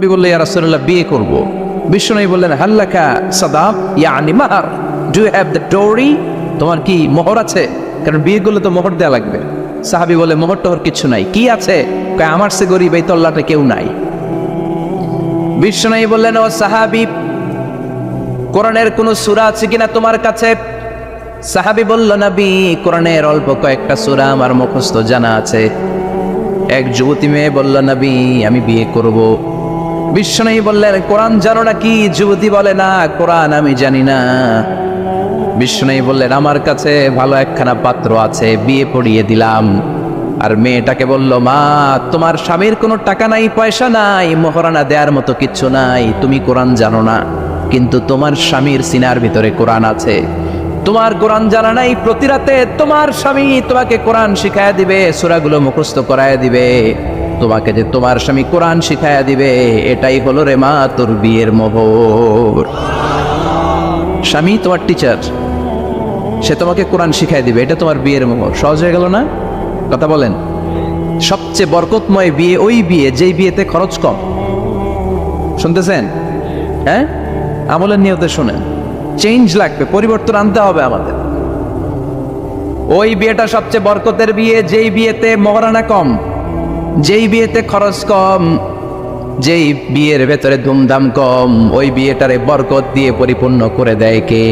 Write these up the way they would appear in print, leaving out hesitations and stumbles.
নবী বললেন, ইয়া রাসূলুল্লাহ, বিয়ে করব। বিশ্বনবী বললেন, হাল্লাকা সাদাক, ইয়ানি মাহর, ডু ইউ হ্যাভ দ্য ডোরি? তোমার কি মোহর আছে? কারণ বিয়ে করলে তো মোহর দেওয়া লাগবে। সাহাবী বলে, মোহর টোহর কিছু নাই। কি আছে? কয়, আমার সে গরিব এই তল্লাটে কেউ নাই। বিশ্বনবী বললেন, ও সাহাবী, কোরআনের কোন সূরা আছে কিনা তোমার কাছে? সাহাবী বলল, নবী, কোরআনের অল্প কয়েকটা সূরা আমার মুখস্থ জানা আছে। এক যুবতী মেয়ে বলল, নবী, আমি বিয়ে করব। বিশ্বনবী বললেন, কোরআন জানো নাকি? যুবতী বলে, না, কোরআন আমি জানি না। বিশ্বনবী বললেন, আমার কাছে ভালো একখানা পাত্র আছে, বিয়ে পড়িয়ে দিলাম। আর মেয়েটাকে বলল, মা, তোমার স্বামীর কোনো টাকা নাই, পয়সা নাই, মোহরানা দেওয়ার মতো কিচ্ছু নাই, তুমি কোরআন জানো না, কিন্তু তোমার স্বামীর সিনার ভিতরে কোরআন আছে। তোমার কোরআন জানা নাই, প্রতি রাতে তোমার স্বামী তোমাকে কোরআন শিখায়া দিবে, সূরাগুলো মুখস্থ করায়া দিবে। তোমাকে যে তোমার স্বামী কোরআন শিখায়া দিবে, এটাই হলো রে মা তোর বিয়ের মোহর। স্বামী তোমার টিচার, সে তোমাকে কোরআন শিখায় দিবে, এটা তোমার বিয়ের মোহর। সহজ হয়ে গেল না? কথা বলেন। সবচেয়ে বরকতময় বিয়ে ওই বিয়ে যেই বিয়েতে খরচ কম। শুনতেছেন? হ্যাঁ, আমলের নিয়তে শুনেন। চেঞ্জ লাগবে, পরিবর্তন আনতে হবে আমাদের। ওই বিয়েটা সবচেয়ে বরকতের বিয়ে যেই বিয়েতে মোহরানা কম, যেই বিয়েতে খরচ কম, যেই বিয়ের ভেতরে ধুমধাম কম। ওই বিয়েটারে বরকত দিয়ে পরিপূর্ণ করে দেয় কে?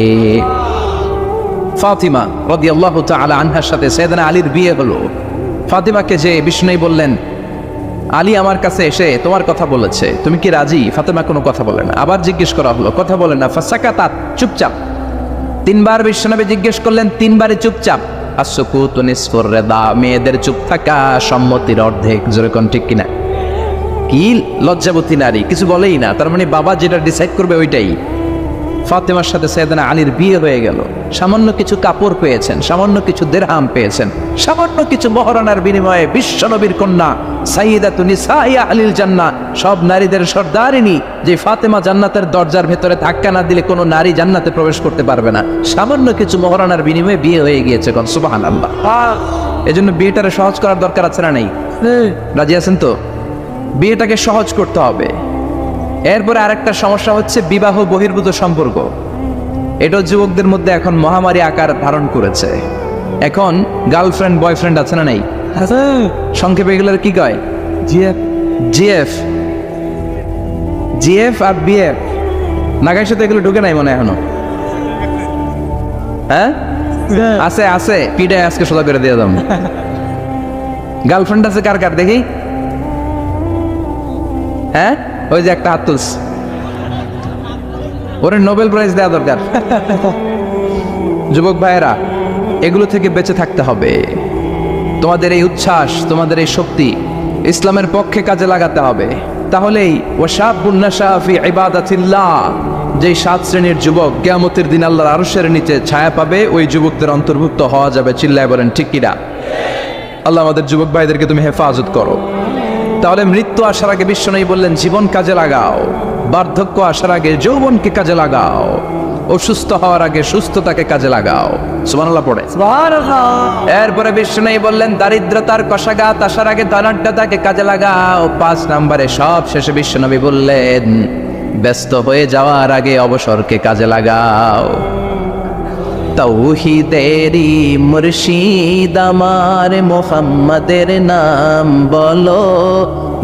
ফাতিমা রাদিয়াল্লাহু তাআলা আনহার সাথে সাইয়েদনা আলীর বিয়ে হলো। ফাতিমাকে যে বিষ্ণুই বললেন, আলী আমার কাছে এসে তোমার কথা বলেছে, তুমি কি রাজি? ফাতিমা কোনো কথা বলে না। আবার জিজ্ঞেস করা হলো, কথা বলে না। ফাসাকাতাত, চুপচাপ। তিনবার বিশ্বনবী জিজ্ঞেস করলেন, তিনবারে চুপচাপ। আসসুকুতু নিসফুর রিদা, মেয়েদের চুপ থাকা সম্মতির অর্ধেক। জোরে কোন ঠিক কিনা? কি লজ্জাবতী নারী, কিছু বলেই না, তার মানে বাবা যেটা ডিসাইড করবে ওইটাই। ফাতেমার সাথে সাইয়েদনা আলীর বিয়ে হয়ে গেল। সামান্য কিছু কাপড় পেয়েছেন, সামান্য কিছু দিরহাম পেয়েছেন, সামান্য কিছু মোহরানার বিনিময়ে বিশ্বনবীর কন্যা সাইয়্যিদাতু নিসাই আহলিল জান্নাহ, সব নারীদের সর্দারিনী, যে ফাতেমা জান্নাতের দরজার ভেতরে ধাক্কা না দিলে কোনো নারী জান্নাতে প্রবেশ করতে পারবে না। সামান্য কিছু মোহরানার বিনিময়ে বিয়ে হয়ে গিয়েছে। কোন সুবহানাল্লাহ। এজন্য বিয়েটারে সহজ করার দরকার আছে না? নেই? রাজি আছেন তো? বিয়েটাকে সহজ করতে হবে। এরপরে আরেকটা সমস্যা হচ্ছে বিবাহ বহির্ভূত সম্পর্ক। এটা যুবকদের মধ্যে এখন মহামারী আকার ধারণ করেছে। এখন গার্লফ্রেন্ড বয়ফ্রেন্ড আছে না? নেই? সংক্ষেপে এগুলোর কি কয়? জিএফ, জিএফ আর বিএফ। নাগার সাথে এগুলো ঢুকে নাই মনে এখনো? হ্যাঁ, আছে আছে। পিডায় আজকে সোজা করে দিয়ে দাম। গার্লফ্রেন্ড আছে কার কার দেখি? হ্যাঁ, ওই যে একটা হাত তুলস, ওরে নোবেল প্রাইজ দেওয়া দরকার। যুবক ভাইয়েরা, এগুলো থেকে বেঁচে থাকতে হবে। তোমাদের এই উচ্ছ্বাস, তোমাদের এই শক্তি ইসলামের পক্ষে কাজে লাগাতে হবে। তাহলেই ওয়াশাবুন নাশা ফি ইবাদাতিল্লাহ, যেই 7 শ্রেণীর যুবক কিয়ামতের দিন আল্লাহর আরশের নিচে ছায়া পাবে, ওই যুবকদের অন্তর্ভুক্ত হওয়া যাবে। চিল্লায় বলেন ঠিক কিনা? আল্লাহ আমাদের যুবক ভাইদেরকে তুমি হেফাজত করো। তাহলে মৃত্যু আসার আগে বিশ্বনবী বললেন, জীবন কাজে লাগাও। বার্ধক্য আসার আগে যৌবনকে কাজে লাগাও। অসুস্থ হওয়ার আগে সুস্থতাকে কাজে লাগাও। সুবহানাল্লাহ পড়ে। এরপরে বিশ্বনবী বললেন, দারিদ্রতার কষাঘাত আসার আগে ধনাঢ্যতাকে কাজে লাগাও। 5 নম্বরে সব শেষে বিশ্বনবী বললেন, ব্যস্ত হয়ে যাওয়ার আগে অবসরকে কাজে লাগাও। তাওহীদেরি মুর্শিদ আমার, মুহাম্মাদের নাম বলো,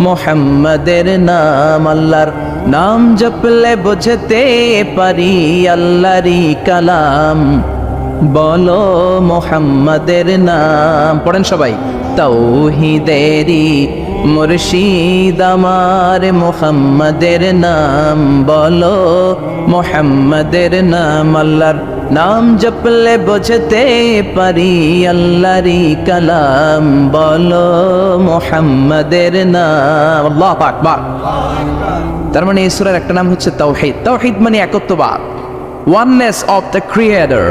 মুহাম্মাদের নাম। আল্লাহর নাম জপলে বুঝতে পারি আল্লাহরই কালাম, বলো মুহাম্মাদের নাম। পড়েন সবাই। তাওহীদেরি মুর্শিদ আমার, মুহাম্মাদের নাম বলো, মুহাম্মাদের নাম। আল্লাহর নাম জপলে বুঝতে পারি আল্লাহরই কালাম, বলো মুহাম্মাদের নাম। আল্লাহু আকবার। তার মানে এই সূরার একটা নাম হচ্ছে তাওহীদ। তাওহীদ মানে একত্ববাদ, ওয়াননেস অফ দ্য ক্রিয়েটর।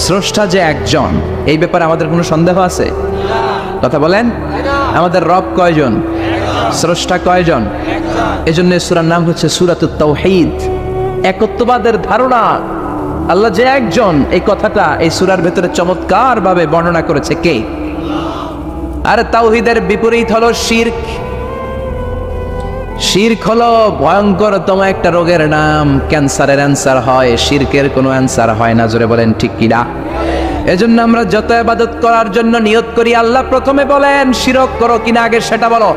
স্রষ্টা যে একজন, এই ব্যাপারে আমাদের কোনো সন্দেহ আছে? কথা বলেন। আমাদের রব কয়জন? স্রষ্টা কয়জন? এজন্য সূরার নাম হচ্ছে সূরাতুত তাওহীদ। একত্ববাদের ধারণা, আল্লাহ যে একজন, এই কথাটা এই সূরার ভেতরে চমৎকার ভাবে বর্ণনা করেছে কে? আর তাওহীদের বিপরীত হলো শিরক। শিরক হলো ভয়ঙ্করতম একটা রোগের নাম। ক্যান্সারের অ্যান্সার হয়, শিরকের কোনো অ্যান্সার হয় না। জোরে বলেন ঠিক কিনা? এজন্য আমরা যত ইবাদত করার জন্য নিয়ত করি, আল্লাহ প্রথমে বলেন শিরক করো কিনা আগে সেটা বলো।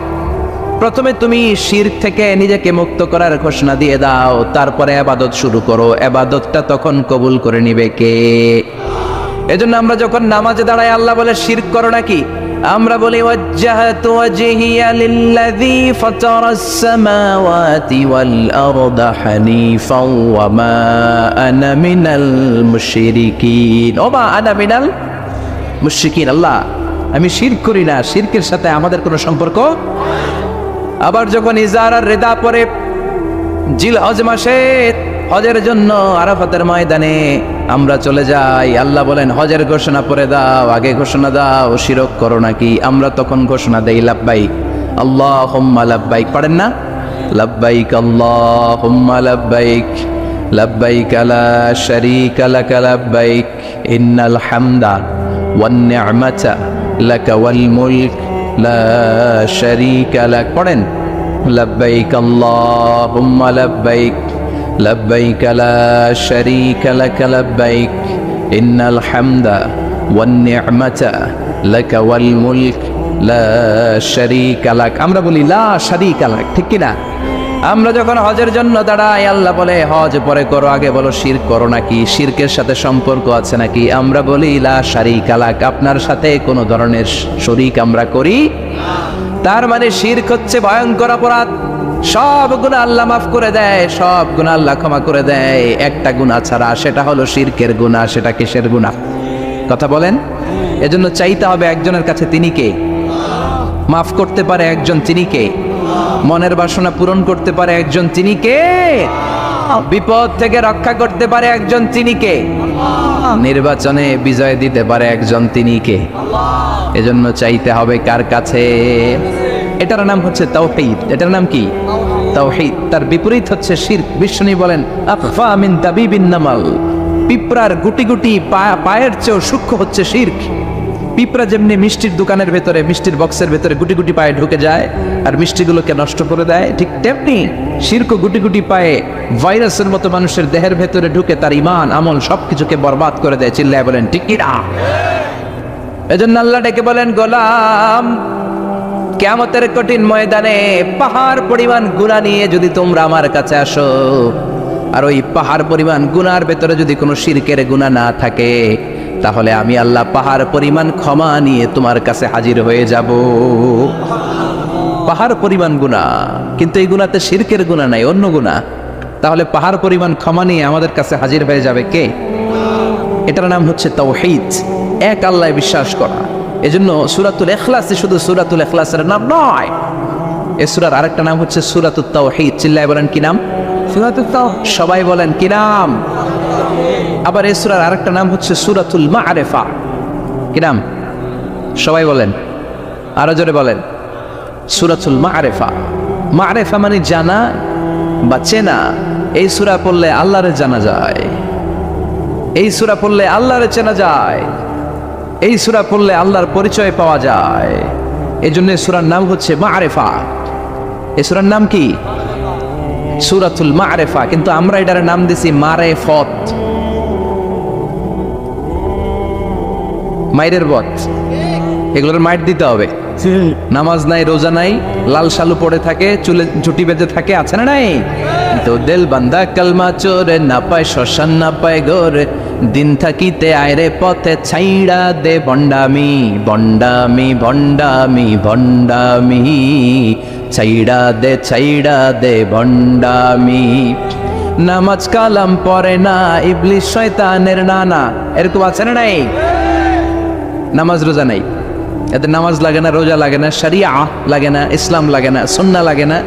প্রথমে তুমি শিরক থেকে নিজেকে মুক্ত করার ঘোষণা দিয়ে দাও, তারপরে ইবাদত শুরু করো। ইবাদতটা তখন কবুল করে নিবে কে? এজন্য আমরা যখন নামাজে দাঁড়াই আল্লাহ বলে শিরক করো নাকি? আমরা বলি ওয়াজ্জাহাতু ওয়াজহিয়া লিল্লাযী ফাতারাস সামাওয়াতি ওয়াল আরদা হানিফাও ওয়া মা আনা মিনাল মুশরিকিন। ওমা আনা মিনাল মুশরিকিন। আল্লাহ আমি শিরক করি না, শিরকের সাথে আমাদের কোনো সম্পর্ক। আবার যখন ইজার আর রিদা পরে জিলহজ মাসে হজের জন্য আরাফাতের ময়দানে আমরা চলে যাই, আল্লাহ বলেন হজের ঘোষণা পরে দাও, আগে ঘোষণা দাও শিরক করো নাকি? আমরা তখন ঘোষণা দেই লাব্বাইক আল্লাহুম্মা লাব্বাইক। পড়েন না? লাব্বাইক আল্লাহুম্মা লাব্বাইক লাব্বাইক লা শারীকা লাকা লাব্বাইক ইন্নাল হামদা ওয়ান নি'মাতা লাকা ওয়াল মুলক লা শারীকা লাক। পড়েন লাব্বাইক আল্লাহুম্মা লাব্বাইক লাব্বাইক লা শারীকা লাকা লাব্বাইক ইন্নাল হামদা ওয়ান নি'মাতা লাকা ওয়াল মুলক লা শারীকা লাক। আমরা বলি লা শারীকা লাক, ঠিক কি না? আমরা যখন হজের জন্য দাঁড়াই আল্লাহ বলে হজ পরে করো, আগে বলো শিরক করো নাকি? শিরকের সাথে সম্পর্ক আছে নাকি? আমরা বলি লা শারীকা লাক, আপনার সাথে কোনো ধরনের শরীক আমরা করি। তার মানে শিরক হচ্ছে ভয়ঙ্কর অপরাধ। সব গুনাহ আল্লাহ মাফ করে দেয়, সব গুনাহ আল্লাহ ক্ষমা করে দেয়, একটা গুনাহ ছাড়া, সেটা হলো শিরকের গুনাহ। সেটা কিসের গুনাহ? কথা বলেন। এজন্য চাইতে হবে একজনের কাছে, তিনি কে? মাফ করতে পারে একজন, তিনি কে? মনের বাসনা পূরণ করতে পারে একজন, তিনি কে? বিপদ থেকে রক্ষা করতে পারে একজন, তিনি কে? নির্বাচনে বিজয় দিতে পারে একজন, তিনি কে? এজন্য চাইতে হবে কার কাছে? এটার নাম হচ্ছে তাওহীদ। এটার নাম কি? তাওহীদ। তার বিপরীত হচ্ছে শিরক। বিষ্ণু বলেন আফা মিন দাবিবিন নামাল, পিঁপড়ার গুটি গুটি পায়ের চেয়েও সূক্ষ্ম হচ্ছে শিরক। পিঁপড়া যেমনি মিষ্টির দোকানের ভেতরে, মিষ্টির বক্সের ভেতরে গুটি গুটি পায়ে ঢুকে যায় আর মিষ্টিগুলোকে নষ্ট করে দেয়, ঠিক তেমনি শিরক গুটি গুটি পায়ে ভাইরাসের মতো মানুষের দেহের ভেতরে ঢুকে তার ঈমান আমল সবকিছুকে বরবাদ করে দেয়। চিল্লায় বলেন ঠিক কি না? এজন্য আল্লাহ ডেকে বলেন গোলাম, কিয়ামতের কঠিন ময়দানে পাহাড় পরিমাণ গুনাহ নিয়ে যদি তোমরা আমার কাছে আসো, আর ওই পাহাড় পরিমাণ গুনার ভেতরে যদি কোনো শিরকের গুনাহ না থাকে, তাহলে আমি আল্লাহ পাহাড় পরিমাণ ক্ষমা নিয়ে তোমার কাছে হাজির হয়ে যাব। পাহাড় পরিমাণ গুনাহ, কিন্তু এই গুনাহতে শিরকের গুনাহ নাই, অন্য গুনাহ। তাহলে পাহাড় পরিমাণ ক্ষমা নিয়ে আমাদের কাছে হাজির হয়ে যাবে কে? এটার নাম হচ্ছে তাওহীদ, এক আল্লাহ বিশ্বাস করা। এজন্য সূরাতুল ইখলাস শুধু সূরাতুল ইখলাসের নাম নয়, এই সূরার আরেকটা নাম হচ্ছে সূরাতুত তাওহীদ। চিল্লায় বলেন কি নাম? সূরাতুত তাওহীদ। সবাই বলেন কি নাম? আবার এই সূরার আরেকটা নাম হচ্ছে সূরাতুল মা'রিফা। কি নাম? সবাই বলেন, আরো জোরে বলেন। সূরাতুল মা'রিফা। মা'রিফা মানে জানা বা চেনা। এই সূরা পড়লে আল্লাহরে জানা যায়, এই সূরা পড়লে আল্লাহরে চেনা যায়, এই সূরা পড়লে আল্লাহর পরিচয় পাওয়া যায়। এই জন্য সূরার নাম হচ্ছে মা'রিফা। এই সূরার নাম কি? সূরাতুল মা'রিফা। কিন্তু আমরা এটার নাম দিছি মারেফত, মাইরের বত। এগুলোর মাইর দিতে হবে। নামাজ নাই, রোজা নাই, লাল শালু পড়ে থাকে, চুলে ঝুটি বেঁধে থাকে, আছে না নাই? তো দিল বান্দা কালমা চোরে, না পায় শ্মশান না পায় গোরে, দিন থাকিতে আয়রে পথে ছাইড়া দে ভণ্ডামি, ভণ্ডামি ভণ্ডামি ভণ্ডামি, ছাইড়া দে ভণ্ডামি। নামাজ কালাম পড়ে না, ইবলিস শয়তানের নানা। এরকম আছে না নাই? নামাজ রোজা নাই, এদের নামাজ লাগে না, রোজা লাগে না, শরিয়া লাগে না, ইসলাম লাগে না, সুন্নাহ লাগে না,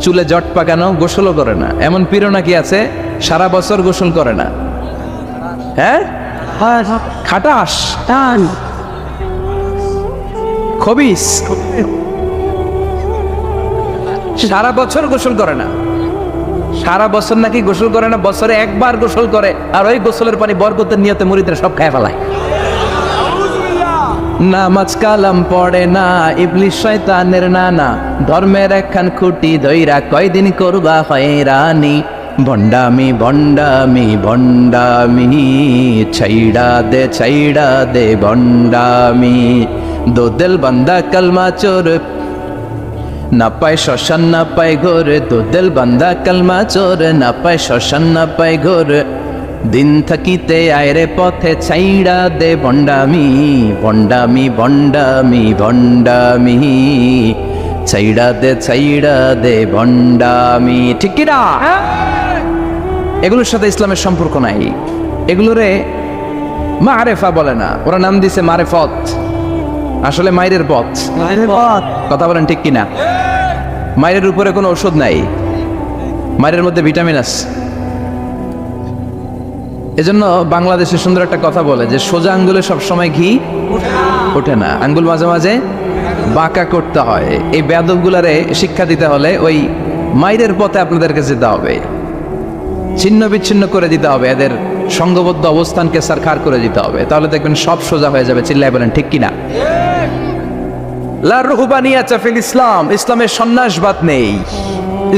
চুলে জট পাকানো, গোসলও করে না। এমন পীরও নাকি আছে সারা বছর গোসল করে না। হ্যাঁ, খাটাস, খবিস, সারা বছর গোসল করে না। সারা বছর নাকি গোসল করে না, বছরে একবার গোসল করে, আর ওই গোসলের পানি বরকতের নিয়তে মুরিদরা সব খায় ফেলায়। নামাজ কালাম পড়ে না, ইবলিশ শয়তানের নানা, ধর্মের একখান খুঁটি ধইরা কয়দিন করবা হয়রানি। ভণ্ডামি ভণ্ডামি ভণ্ডামি, ছাইড়া দে ভণ্ডামি। দোদেল বান্দা কালমা চোর, না পায় শ্মশান না পায় ঘোর। দোদেল বান্দা কালমা চোর, না পায় শ্মশান না পায় ঘোর। দিন থাকিতে আয়রে পথে ছাইড়া দে ভণ্ডামি। ভণ্ডামি ভণ্ডামি ভণ্ডামি, ছাইড়া দে ভণ্ডামি। ঠিক কি না? এগুলোর সাথে ইসলামের সম্পর্ক নাই। এগুলোরে মারেফা বলে না, ওরা নাম দিছে মারেফত, আসলে মাইরের পথ। কথা বলেন ঠিক কিনা? মাইরের উপরে কোনো ওষুধ নাই, মাইরের মধ্যে ভিটামিন আছে। এজন্য বাংলাদেশে সুন্দর একটা কথা বলে যে সোজা আঙ্গুলে সবসময় ঘি ওঠে না, আঙ্গুল মাঝে মাঝে বাঁকা করতে হয়। এই বেয়াদবগুলারে শিক্ষা দিতে হলে ওই মাইরের পথে আপনাদেরকে যেতে হবে, ছিন্ন বিচ্ছিন্ন করে দিতে হবে, এদের সংঘবদ্ধ অবস্থানকে সরকার করে দিতে হবে, তাহলে দেখবেন সব সোজা হয়ে যাবে। চিল্লায় বলেন ঠিক কিনা? লা রুহবানিয়াতা ফিল ইসলাম, ইসলামের সন্ন্যাসবাদ নেই।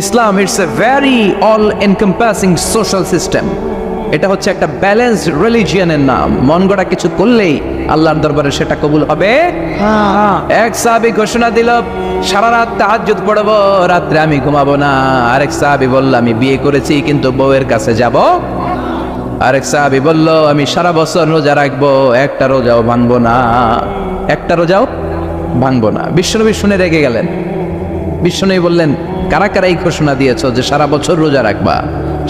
Islam it's a very all encompassing social system. এটা হচ্ছে একটা ব্যালেন্সড রিলিজিয়নের নাম। মন গড়া কিছু করলেই আল্লাহর দরবারে সেটা কবুল হবে। এক সাহাবী ঘোষণা দিল, সারা রাত তাহাজ্জুদ পড়বো, রাত্রে আমি ঘুমাবো না। আরেক সাহাবী বলল, আমি বিয়ে করেছি কিন্তু বউয়ের কাছে যাব। আরেক সাহাবী বলল, আমি সারা বছর রোজা রাখবো, একটা রোজাও ভাঙবো না, একটা রোজাও ভাঙবো না। বিশ্বনবী শুনে রেগে গেলেন। বিশ্বনবী বললেন, কারা কারা এই ঘোষণা দিয়েছো যে সারা বছর রোজা রাখবা?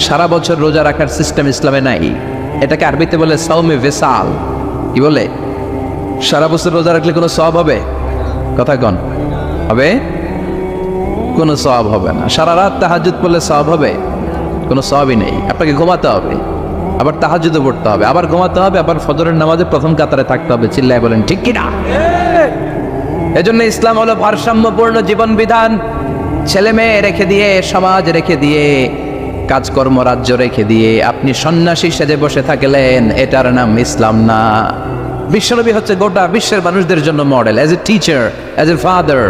সারা বছর রোজা রাখার সিস্টেম ইসলামে নাই। এটাকে আরবিতে বলে সাওমে ভেসাল। কি বলে? সারা বছর রোজা রাখলে কোনো সওয়াব হবে? কথা কন, হবে? কোনো সওয়াব হবে না। সারা রাত তাহাজ্জুদ পড়লে সওয়াব হবে? কোনো সওয়াবই নেই। আপনাকে ঘুমাতে হবে, আবার তাহাজ্জুদও পড়তে হবে, আবার ঘুমাতে হবে, আবার ফজরের নামাজে প্রথম কাতারে থাকতে হবে। চিল্লায় বলেন ঠিক কি না? এজন্য ইসলাম হলো ভারসাম্যপূর্ণ জীবন বিধান। ছেলে মেয়ে রেখে দিয়ে, সমাজ রেখে দিয়ে, কাজকর্ম রাজ্য রেখে দিয়ে আপনি সন্ন্যাসী সেজে বসে থাকলেন, এটার নাম ইসলাম না। বিশ্বনবী হচ্ছে গোটা বিশ্বের মানুষদের জন্য model, as a teacher, as a father,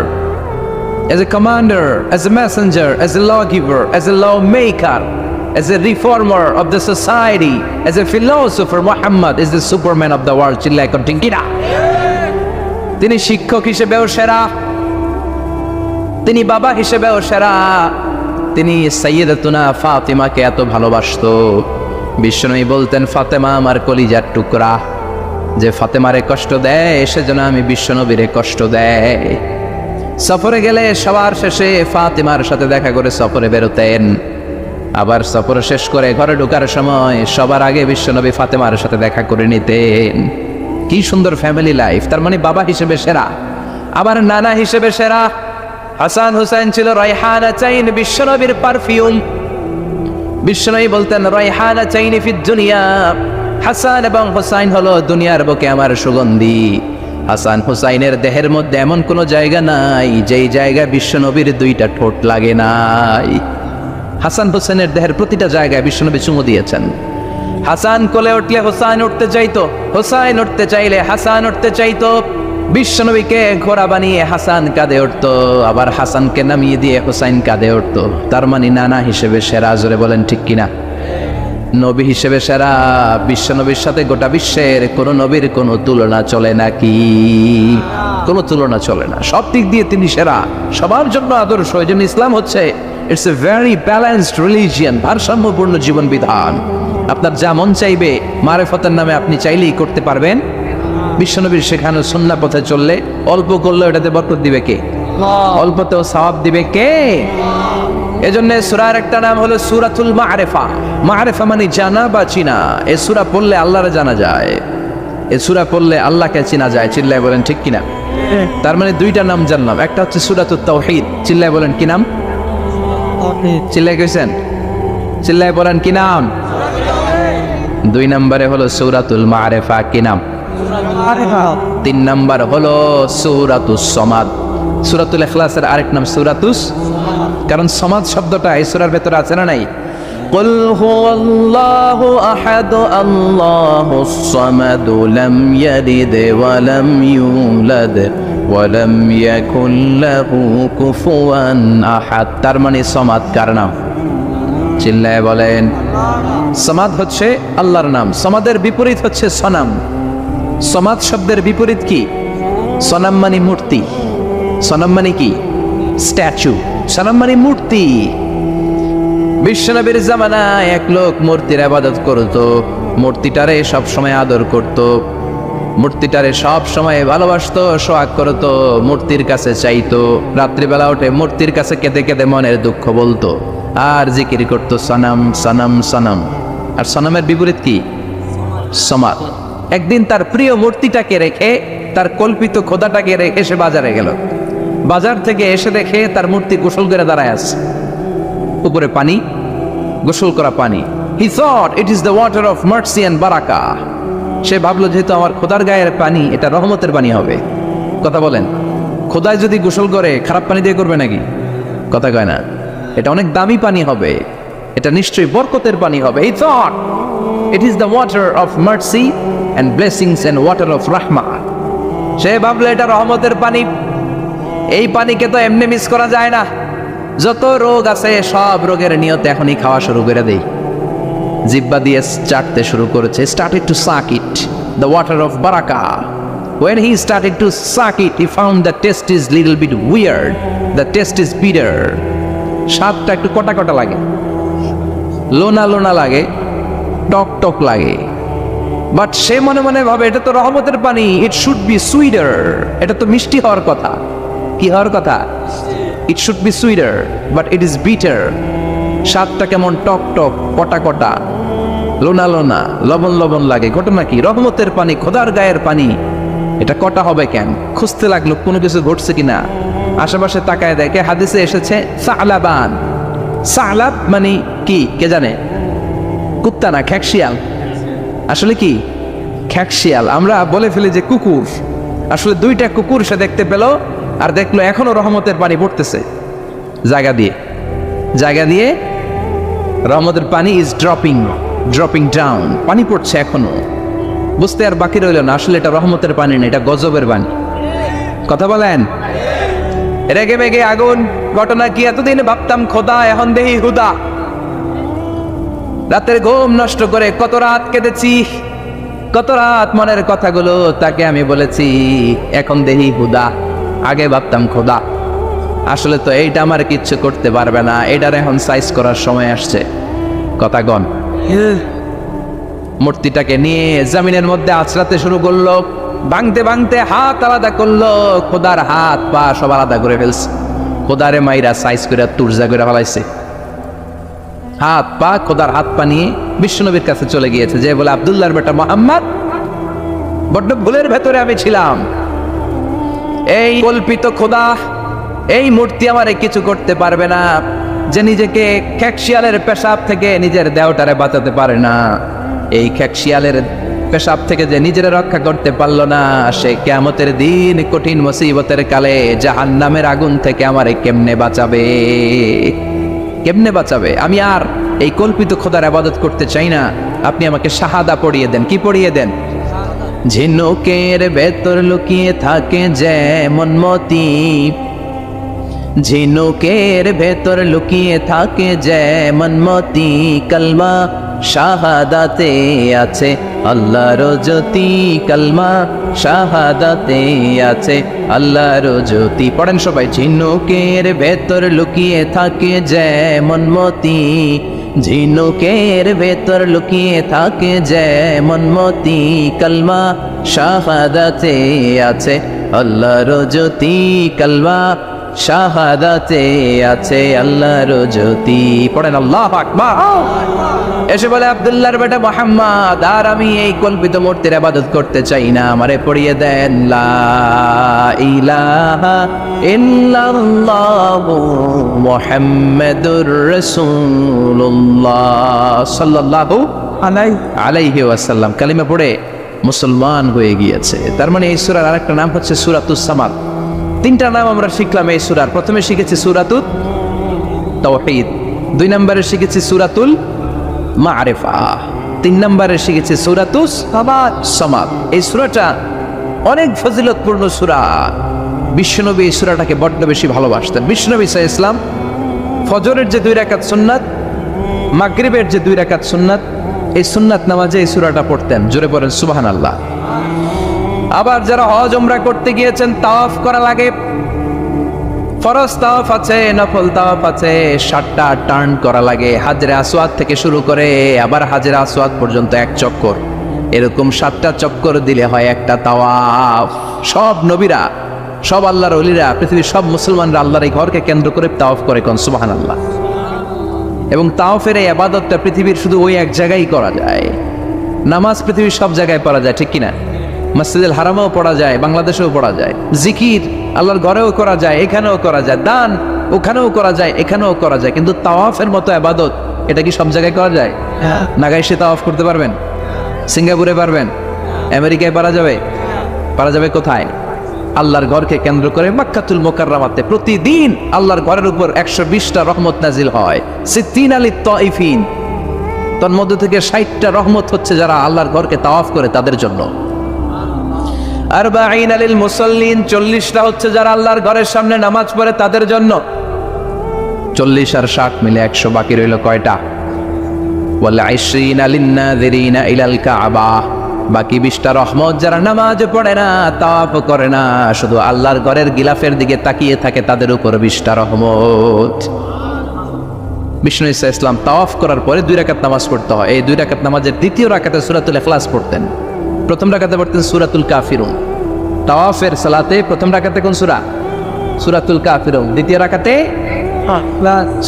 as a commander, as a messenger, as a law giver, as a law maker, as a reformer of the society, as a philosopher. Muhammad is the superman of the world. চিল্লায় কোন ঠিক কিনা? তিনি শিক্ষক হিসেবেও সেরা, তিনি বাবা হিসেবেও সেরা। তিনি সাইয়্যিদাতুনা ফাতিমাকে এত ভালোবাসতো, বিশ্বনবী বলতেন, ফাতেমা আমার কলিজার টুকরা, যে ফাতেমারে কষ্ট দেয় সেজন্য আমি বিশ্বনবীরে কষ্ট দেয়। সফরে গেলে সবার শেষে ফাতিমার সাথে দেখা করে সফরে বেরোতেন, আবার সফর শেষ করে ঘরে ঢোকার সময় সবার আগে বিশ্বনবী ফাতেমার সাথে দেখা করে নিতেন। কি সুন্দর ফ্যামিলি লাইফ। তার মানে বাবা হিসেবে সেরা, আবার নানা হিসেবে সেরা। হাসান হুসাইন ছিল রায়হানা চাইন, বিশ্বনবীর পারফিউম। বিশ্বনবী বলতেন, রায়হানা চাইনি ফিদ দুনিয়া, হাসান এবং হুসাইন হলো দুনিয়ার বুকে আমার সুগন্ধি। হাসান হুসাইনের দেহের মধ্যে এমন কোনো জায়গা নাই যেই জায়গায় বিশ্বনবীর দুইটা ঠোঁট লাগে নাই। হাসান হোসেনের দেহের প্রতিটা জায়গায় বিশ্বনবী চুমু দিয়েছেন। হাসান কোলে উঠলে হোসাইন উঠতে চাইতো, হোসাইন উঠতে চাইলে হাসান উঠতে চাইতো। বিশ্বনবীকে ঘোড়া বানিয়ে হাসান কাঁধে উঠতো, আবার হাসানকে নামিয়ে দিয়ে হোসাইন কাঁধে উঠতো। তার মানে নানা হিসেবে সেরা। জোরে বলেন ঠিক কিনা? নবী হিসেবে সেরা। বিশ্বনবীর সাথে গোটা বিশ্বের কোন নবীর কোনো তুলনা চলে নাকি? কোনো তুলনা চলে না। সব দিক দিয়ে তিনি সেরা, সবার জন্য আদর্শ। এই জন্য ইসলাম হচ্ছে it's a very balanced religion, ভারসাম্যপূর্ণ জীবন বিধান। আপনার যা মন চাইবে মারেফতের নামে আপনি চাইলেই করতে পারবেন। বিশ্বনবীর শেখানো সুন্নাহ পথে চললে অল্প করলে এটাতে বরকত দিবে কে? অল্পতেও সওয়াব দিবে কে? এজন্য সূরার একটা নাম হলো সূরাতুল মা'রিফা। মা'রিফা মানে জানা বা চিনা। এই সূরা পড়লে আল্লাহরে জানা যায়, এই সূরা পড়লে আল্লাহকে চেনা যায়। চিল্লায় বলেন ঠিক কিনা? তার মানে দুইটা নাম জানলাম, একটা হচ্ছে সূরাতুত তাওহীদ। চিল্লায় বলেন কি নাম? চিল্লায় কইছেন? চিল্লায় বলেন কি নাম? দুই নম্বরে হলো সূরাতুল মা'রিফা। কি নাম? তিন নম্বর হলো সূরাতুস সমাদ। সূরাতুল ইখলাসের আরেক নাম সূরাতুস, কারণ সমাদ শব্দটা এই সূরার ভেতরে আছে না নাই? قل هو الله أحد الله الصمد لم يلد ولم يولد ولم يكن له كفوا أحد। তার মানে সমাদ কার নাম? চিল্লায় বলেন। সমাদ হচ্ছে আল্লাহর নাম। সমাদের বিপরীত হচ্ছে সনাম। সমাদ শব্দের বিপরীত কি? সনাম মানে মূর্তি। সনাম মানে কি? স্ট্যাচু। সনাম মানে মূর্তি। বিশ্বনবীর জামানায় এক লোক মূর্তির ইবাদত করত, মূর্তিটারে সব সময় আদর করত, মূর্তিটারে সব সময় ভালোবাসতো, সোহাগ করত, মূর্তির কাছে চাইতো। রাত্রিবেলা উঠে মূর্তির কাছে কেঁদে কেঁদে মনের দুঃখ বলতো আর জিকির করতো সনাম সনাম সনাম। আর সনামের বিপরীত কি? সমাদ। একদিন তার প্রিয় মূর্তিটাকে রেখে, তার কল্পিত খোদাটাকে রেখে সে বাজারে গেল। বাজার থেকে এসে দেখে তার মূর্তি গোসল করে দাঁড়ায় আছে, উপরে পানি, গোসল করা পানি। He thought it is the water of mercy and barakah. সে ভাবলো যেহেতু আমার খোদার গায়ের পানি, এটা রহমতের পানি হবে। কথা বলেন, খোদায় যদি গোসল করে খারাপ পানি দিয়ে করবে নাকি? কথা কয় না। এটা অনেক দামি পানি হবে, এটা নিশ্চয়ই বরকতের পানি হবে। He thought it is the water of mercy and blessings and water of rahmah. সে ভাবলো এটা রহমতের পানি। এই পানিকে তো এমনি মিস করা যায় না। যত রোগ আছে সব রোগের নিয়তে এখনই খাওয়া শুরু করে দেই। জিব্বা দিয়ে চাটতে শুরু করেছে। Started to suck it, the water of barakah. When he started to suck it, he found the taste is little bit weird. The taste is bitter. স্বাদটা একটু কটা কটা লাগে, লোনা লোনা লাগে, টক টক লাগে। বাট সে মনে মনে ভাবে এটা তো রহমতের পানি, ইট শুড বি সুইটার। এটা তো মিষ্টি হওয়ার কথা। কি হওয়ার কথা? It should be sweeter, but it is bitter. স্বাদটা কেমন টক টক, কটা কটা, লোনা লোনা, লবণ লবণ লাগে। ঘটনা কি? রহমতের পানি, খোদার গায়ের পানি, এটা কটা হবে কেন? খুঁজতে লাগলো কোনো কিছু ঘটছে কিনা। আশেপাশে তাকায় দেখে হাদিসে এসেছে সালাবান। সালাব মানে কি কে জানে? কুত্তা না, খ্যাকশিয়াল। আসলে কি? খ্যাকশিয়াল। আমরা বলে ফেলি যে কুকুর, আসলে দুইটা কুকুর সে দেখতে পেল, আর দেখলো এখনো রহমতের পানি পড়তেছে জায়গা দিয়ে, জায়গা দিয়ে রহমতের পানি ইজ ড্রপিং ডাউন, পানি পড়ছে এখনো। বুঝতে আর বাকি রইল না, আসলে এটা রহমতের পানি না, এটা গজবের পানি। কথা বলেন। রেগে মেগে আগুন। ঘটনা কি? এতদিন ভাবতাম খোদা, এখন দেহি হুদা। রাতের ঘুম নষ্ট করে কত রাত কেঁদেছি, কত রাত মনের কথাগুলো তাকে আমি বলেছি, এখন দেহি হুদা। আগে ভাবতাম খোদা, আসলে তো এইটা আমার কিচ্ছু করতে পারবে না, এটার এখন সাইজ করার সময় আসছে। কথা গন। মূর্তিটাকে নিয়ে জমিনের মধ্যে আছড়াতে শুরু করলো, ভাঙতে ভাঙতে হাত আলাদা করলো, খোদার হাত পা সব আলাদা করে ফেলছে। খোদারে মাইরা সাইজ করে তুরজা করে ফেলাইছে। হাত পা, খোদার হাত পা নিয়ে বিশ্বনবীর কাছে চলে গিয়েছে, যে বলে আব্দুল্লাহর বেটা মুহাম্মদ, বড্ড ভুলের ভেতরে আমি ছিলাম। এই কল্পিত খোদা, এই মূর্তি আমারে কিছু করতে পারবে না। যে নিজেকে খ্যাকশিয়ালের পেশাব থেকে নিজের দেহটারে বাঁচাতে পারে না, এই খ্যাকশিয়ালের পেশাব থেকে যে নিজের রক্ষা করতে পারলো না, সে কিয়ামতের দিন কঠিন মুসিবতের কালে জাহান্নামের আগুন থেকে আমারে কেমনে বাঁচাবে? কেমনে বাঁচাবে? আমি আর এই কল্পিত খোদার ইবাদত করতে চাই না। আপনি আমাকে শাহাদা পড়িয়ে দেন। কি পড়িয়ে দেন? ঝিনুকের ভেতর লুকিয়ে থাকে যেমন মতি, ঝিনুকের ভেতর লুকিয়ে থাকে যেমন মতি, কলমা শাহাদাতে আছে আল্লাহর জ্যোতি, কলমা শাহাদাতে আছে আল্লাহর জ্যোতি। পড়েন সবাই। ঝিনুকের ভেতর লুকিয়ে থাকে যেমন মতি, ঝিনুকের ভেতর লুকিয়ে থাকে যেমন মতি, কলমা শাহাদাতে আছে আল্লাহর জ্যোতি, কলমা শাহাদাতে আছে আল্লাহর জ্যোতি। পড়েন আল্লাহু আকবার। এসে বলে আব্দুল্লাহর বেটা মুহাম্মদ, আর আমি এই কল্পিত মূর্তির ইবাদত করতে চাই না, আমারে পড়িয়ে দেন লা ইলাহা ইল্লাল্লাহু মুহাম্মাদুর রাসূলুল্লাহ সাল্লাল্লাহু আলাইহি ওয়াসাল্লাম। কালিমা পড়ে মুসলমান হয়ে গিয়েছে। তার মানে এই সূরার আরেকটা নাম হচ্ছে সূরাতুস সামাদ। তিনটা নাম আমরা শিখলাম এই সূরার। প্রথমে শিখেছি সূরাতুত তাওহীদ, 2 নম্বরে শিখেছি সূরাতুল মারিফা, 3 নম্বরে শিখেছি সূরাতুস সামাদ। এই সূরাটা অনেক ফজিলতপূর্ণ সূরা। বিশ্বনবী এই সূরাটাকে বড্ড বেশি ভালোবাসতেন। বিশ্বনবী সাল্লাল্লাহু আলাইহি ওয়াসাল্লাম ফজরের যে 2 রাকাত সুন্নাত, মাগরিবের যে 2 রাকাত সুন্নাত, এই সুন্নাত নামাজে এই সূরাটা পড়তেন। জোরে পড়েন সুবহানাল্লাহ। আবার যারা হজ উমরা করতে গিয়েছেন, তাওয়াফ করা লাগে, ফরজ তাওয়াফ আছে, নফল তাওয়াফ আছে, 7টা টার্ন করা লাগে। হাজরে আসওয়াদ থেকে শুরু করে আবার হাজরে আসওয়াদ পর্যন্ত 1 চক্কর, এরকম 7টা চক্কর দিলে হয় একটা তাওয়াফ। সব নবীরা, সব আল্লাহর ওলিরা, পৃথিবীর সব মুসলমানরা আল্লাহর এই ঘরকে কেন্দ্র করে তাওয়াফ করে, কোন সুবহানাল্লাহ। এবং তাওয়াফের এই ইবাদতটা পৃথিবীর শুধু ওই এক জায়গায় করা যায়। নামাজ পৃথিবীর সব জায়গায় পড়া যায়, ঠিক কিনা? মসজিদুল হারামেও পড়া যায়, বাংলাদেশেও পড়া যায়। জিকির আল্লাহর ঘরেও করা যায়, এখানেও করা যায়। দান ওখানেও করা যায়, এখানেও করা যায়। কিন্তু তাওয়াফের মতো ইবাদত, এটা কি সব জায়গায় করা যায়? নাগাইশে তাওয়াফ করতে পারবেন? সিঙ্গাপুরে পারবেন? আমেরিকায় পারা যাবে? পারা যাবে কোথায়? আল্লাহর ঘরকে কেন্দ্র করে মক্কাতুল মুকাররমাতে প্রতিদিন আল্লাহর ঘরের উপর 120টা রহমত নাজিল হয়। 60 আলী তাইফিন, তার মধ্যে থেকে 60টা রহমত হচ্ছে যারা আল্লাহর ঘরকে তাওয়াফ করে তাদের জন্য। 40 আলিল মুসাল্লিন, 40টা হচ্ছে যারা আল্লাহর ঘরের সামনে নামাজ পড়ে তাদের জন্য। 40 আর 60 মিলে 100, বাকি রইল কয়টা? ওয়াল 20 আলিন নাযিরিনা ইলাল কাবা, বাকি 20টা রহমত যারা নামাজ পড়ে না, তাওয়াফ করে না, শুধু আল্লাহর ঘরের গিলাফের দিকে তাকিয়ে থাকে, তাদের উপর 20টা রহমত। বিষ্ণু ঈসা ইসলাম তাওয়াফ করার পরে 2 রাকাত নামাজ পড়তে হয়। এই 2 রাকাত নামাজের দ্বিতীয় রাকাতে সূরাতুল ইখলাস পড়তেন, প্রথম রাকাতে পড়তেন সূরাতুল কাফিরুন। তাওয়াফের সালাতে প্রথম রাকাতে কোন সূরা? সূরাতুল কাফিরুন। দ্বিতীয় রাকাতে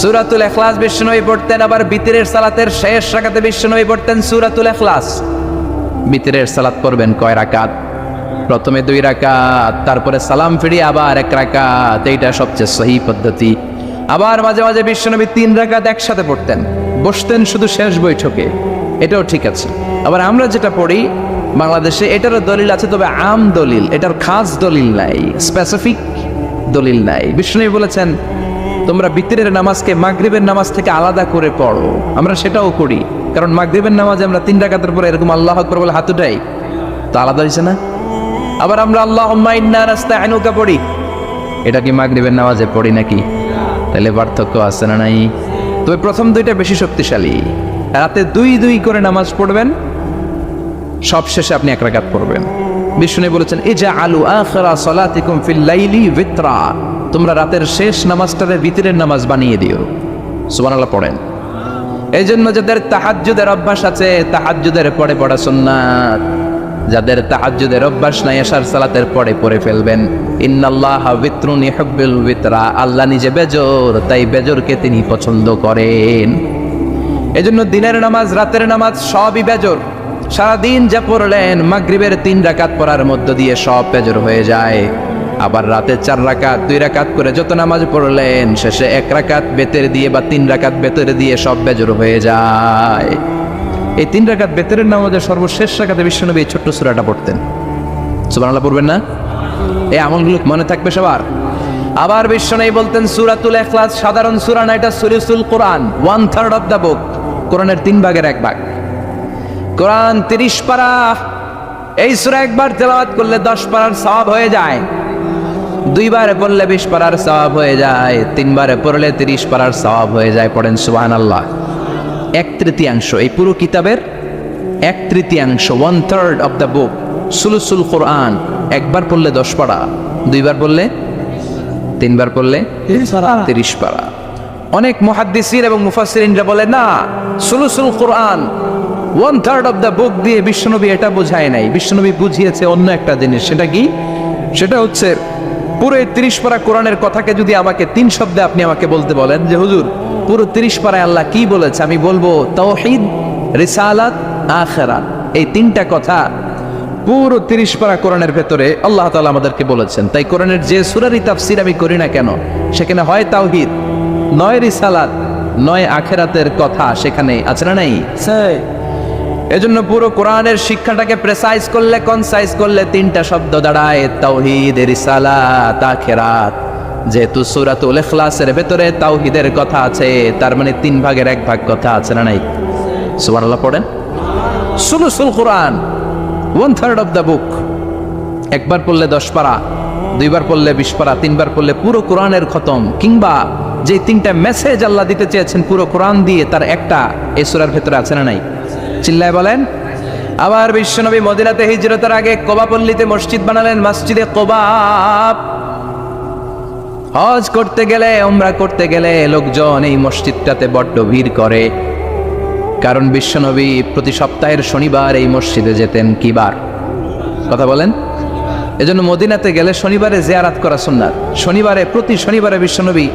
সূরাতুল ইখলাস বিষ্ণুনবী পড়তেন। আবার বিতরের সালাতের শেষ রাকাতে বিষ্ণুনবী পড়তেন সূরাতুল ইখলাস। বিতরের সালাত পড়বেন কয় রাকাত? প্রথমে 2 রাকাত, তারপরে সালাম ফিরিয়ে আবার 1 রাকাত। এইটা সবচেয়ে সহি পদ্ধতি। আবার মাঝে মাঝে বিশ্বনবী 3 রাকাত একসাথে পড়তেন, বসতেন শুধু শেষ বৈঠকে, এটাও ঠিক আছে। আবার আমরা যেটা পড়ি বাংলাদেশে, এটারও দলিল আছে, তবে আম দলিল, এটার খাস দলিল নাই, স্পেসিফিক দলিল নাই। বিষ্ণুনবী বলেছেন তোমরা বিতরের নামাজকে মাগরিবের নামাজ থেকে আলাদা করে পড়ো। আমরা সেটাও করি, কারণ মাগরিবের নামাজে আমরা 3 রাকাতের পরে এরকম আল্লাহু আকবার বলে হাত উঠাই, তো আলাদা হয়েছে না? আবার আমরা আল্লাহুম্মা ইন্না নাস্তাইনুকা পড়ি, এটা কি মাগরিবের নামাজে পড়ি নাকি? তাহলে পার্থক্য আছে না নাই? তবে প্রথম 2টা বেশি শক্তিশালী। রাতে 2 করে নামাজ পড়বেন, সব শেষে আপনি 1 রাকাত পড়বেন। বিষ্ণু বলেছেন ইজআলু আখিরা সালাতিকুম ফিল লাইলি বিতরা, তোমরা রাতের শেষ নামাজটারে বিতরের নামাজ বানিয়ে দিও। সুবহানাল্লাহ পড়েন। এই জন্য যাদের তাহাজ্জুদের অভ্যাস আছে, তাহাজ্জুদের পরে পড়া সুন্নাত। যাদের তাহাজ্জুদের অভ্যাস নাই, এশার সালাতের পরে পড়ে ফেলবেন। ইন্নাল্লাহা বিতরুন ইউহিব্বুল বিতরা, আল্লাহ নিজে বেজর, তাই বেজরকে তিনি পছন্দ করেন। এজন্য দিনের নামাজ, রাতের নামাজ সবই বেজর। সারাদিন যা পড়লেন মাগরিবের 3 রাকাত পড়ার মধ্য দিয়ে সব বেজর হয়ে যায়। আবার রাতে 4 রাকাত, 2 রাকাত করে যত নামাজ পড়লেন, শেষে 1 রাকাত বেতের দিয়ে বা 3 রাকাত বেতের দিয়ে সব বেজর হয়ে যায়। এই 3 রাকাত বেতের নামাজের সর্বশেষ রাকাতে বিশ্বনবী এই ছোট্ট সূরাটা পড়তেন। সুবহানাল্লাহ পড়বেন না? এই আমলগুলো মনে থাকবে সবার। আবার বিশ্বনবী বলতেন সূরাতুল ইখলাস সাধারণ সূরা না, এটা সূরাতুল কোরআন, 1/3 অফ দ্য বুক, কোরআনের 3 ভাগের 1 ভাগ। কোরআন 30 পারা। এই সূরা একবার তেলাওয়াত করলে 10 পারার সওয়াব হয়ে যায়। 2 বারে পড়লে 20 পারার সওয়াব হয়ে যায়। 3 বারে পড়লে 30 পারার সওয়াব হয়ে যায়। পড়েন সুবহানাল্লাহ। 1/3 এই পুরো কিতাবের 1/3, 1/3 অফ দ্য বুক, সুলুসুল কোরআন। একবার পড়লে 10 পারা, 2 বার পড়লে, 3 বার পড়লে 30 পারা। অনেক মুহাদ্দিসিন এবং মুফাসসিরিনরা বলে না, সুলুসুল কোরআন 1/3 অফ দ্য বুক দিয়ে বিশ্বনবী এটা বোঝায় নাই। বিশ্বনবী বুঝিয়েছে অন্য একটা জিনিস। সেটা কি? সেটা হচ্ছে পুরো 30 পারা কোরআনের কথাকে যদি আমাকে 3 শব্দে আপনি আমাকে বলতে বলেন যে হুজুর পুরো 30 পারায় আল্লাহ কি বলেছে, আমি বলবো তাওহীদ, রিসালাত, আখিরাত। এই 3টা কথা পুরো 30 পারা কোরআনের ভেতরে আল্লাহ তাআলা আমাদেরকে বলেছেন। তাই কোরআনের যে সূরারই তাফসীর আমি করি না কেন, সেখানে হয় তাওহীদ, নয় রিসালাত, নয় আখিরাতের কথা সেখানে আছে না নাই? এজন্য পুরো কোরআনের শিক্ষাটাকে প্রেসাইজ করলে, কনসাইজ করলে 3টা শব্দ দাঁড়ায়, তাওহীদ, রিসালাত, আখিরাত। যেহেতু সূরাতুল ইখলাসের ভেতরে তাওহীদের কথা আছে, তার মানে 3 ভাগের 1 ভাগ কথা আছে না নাই? সুবহানাল্লাহ পড়েন। সুলুসুল কোরআন, 1/3 অফ দ্য বুক। একবার পড়লে 10 পারা, দুইবার পড়লে 20 পারা, তিনবার পড়লে পুরো কোরআনের খতম। কিংবা যে 3টা মেসেজ আল্লাহ দিতে চেয়েছেন পুরো কোরআন দিয়ে, তার একটা এই সূরার ভেতরে আছে না নাই? চিল্লায় বলেন। আবার বিশ্বনবী মদিনাতে হিজরতের আগে কোবা পল্লীতে মসজিদ বানালেন, মসজিদে কোবা। হজ করতে গেলে, উমরা করতে গেলে লোকজন এই মসজিদটাতে বড্ড ভিড় করে, কারণ বিশ্বনবী প্রতি সপ্তাহের শনিবার এই মসজিদে যেতেন। কি বার? কথা বলেন। এজন্য মদিনাতে গেলে শনিবারে জিয়ারাত করা সুন্নাত। শনিবারে, প্রতি শনিবারে বিশ্বনবী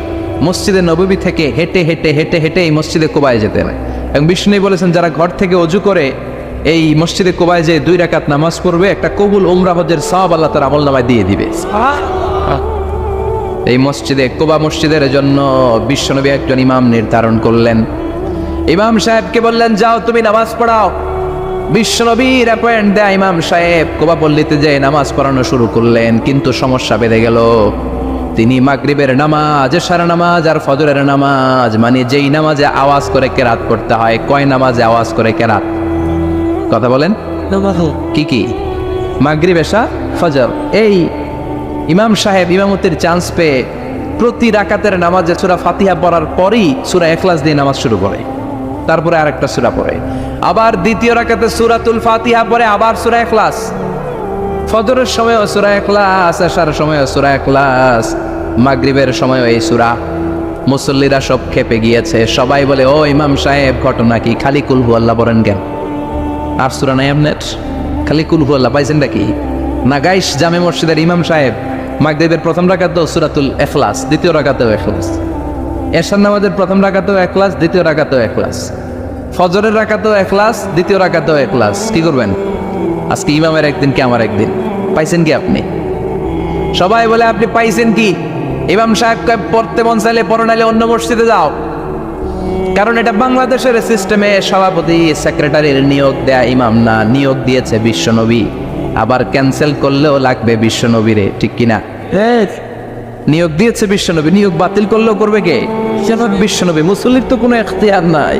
মসজিদে নববী থেকে হেঁটে হেঁটে হেঁটে হেঁটে এই মসজিদে কোবায় যেতেন। এবং বিশ্বনবী বলেছেন, যারা ঘর থেকে ওযু করে এই মসজিদে কোবায় যে 2 রাকাত নামাজ পড়বে, একটা কবুল উমরা হজের সওয়াব আল্লাহ তার আমলনামায় দিয়ে দিবে। এই মসজিদে, কোবা মসজিদের জন্য বিশ্বনবী একজন ইমাম নির্ধারণ করলেন। ইমাম সাহেবকে বললেন, যাও তুমি নামাজ পড়াও। বিশ্বনবীর অ্যাপয়েন্ট দেয়া ইমাম সাহেব কোবা পল্লীতে যে নামাজ পড়ানো শুরু করলেন, কিন্তু সমস্যা বেড়ে গেল। তিনি মাগরিবের নামাজ, এশার নামাজ আর ফজরের নামাজ, মানে যেই নামাজে আওয়াজ করে কেরাত করতে হয়, কয় নামাজে আওয়াজ করে কেরাত? কথা বলেন। কি কি? মাগরিব, এশা, ফজর। এই ইমাম সাহেব ইমামতির চান্স পেয়ে প্রতি রাকাতের নামাজে সূরা ফাতিহা পড়ার পরই সূরা ইখলাস দিয়ে নামাজ শুরু করে, তারপরে আরেকটা সূরা পড়ে, আবার দ্বিতীয় রাকাতে সূরাতুল ফাতিহা পড়ে, আবার সূরা ইখলাস। ফজরের সময়ও সূরা ইখলাস, এশার সময়ও সূরা ইখলাস, মাগরিবের সময়ও এই সূরা। মুসল্লিরা সব খেপে গিয়েছে। সবাই বলে, ও ইমাম সাহেব, ঘটনা কি? খালি কুল হুয়াল্লাহ পড়েন কেন? আর সূরা নাই আপনার? খালি কুল হুয়াল্লাহ পাইছেন নাকি? নাগাইশ জামে মসজিদের ইমাম সাহেব মাগরিবের প্রথম রাকাতেও সূরাতুল ইখলাস, দ্বিতীয় রাকাতেও ইখলাস, এশার নামাজের প্রথম রাকাতেও ইখলাস, দ্বিতীয় রাকাতেও ইখলাস, ফজরের রাকাতেও ইখলাস, দ্বিতীয় রাকাতেও ইখলাস। কি করবেন? আজকে ইমামের একদিন কি আমার একদিন? পাইছেন কি আপনি? সবাই বলে, আপনি পাইছেন কি? ইমাম সাহেব পড়তে মন চাইলে পড়ো, নাইলে অন্য মসজিদে যাও। কারণ এটা বাংলাদেশের সিস্টেমে সভাপতি সেক্রেটারির নিয়োগ দেয়া ইমাম না, নিয়োগ দিয়েছে বিশ্বনবী। আবার ক্যান্সেল করলেও লাগবে বিশ্বনবীরে, ঠিক কিনা? নিয়োগ দিয়েছে বিশ্বনবী, নিয়োগ বাতিল করলেও করবে কে? বিশ্বনবী। মুসল্লির তো কোনো এখতিয়ার নাই।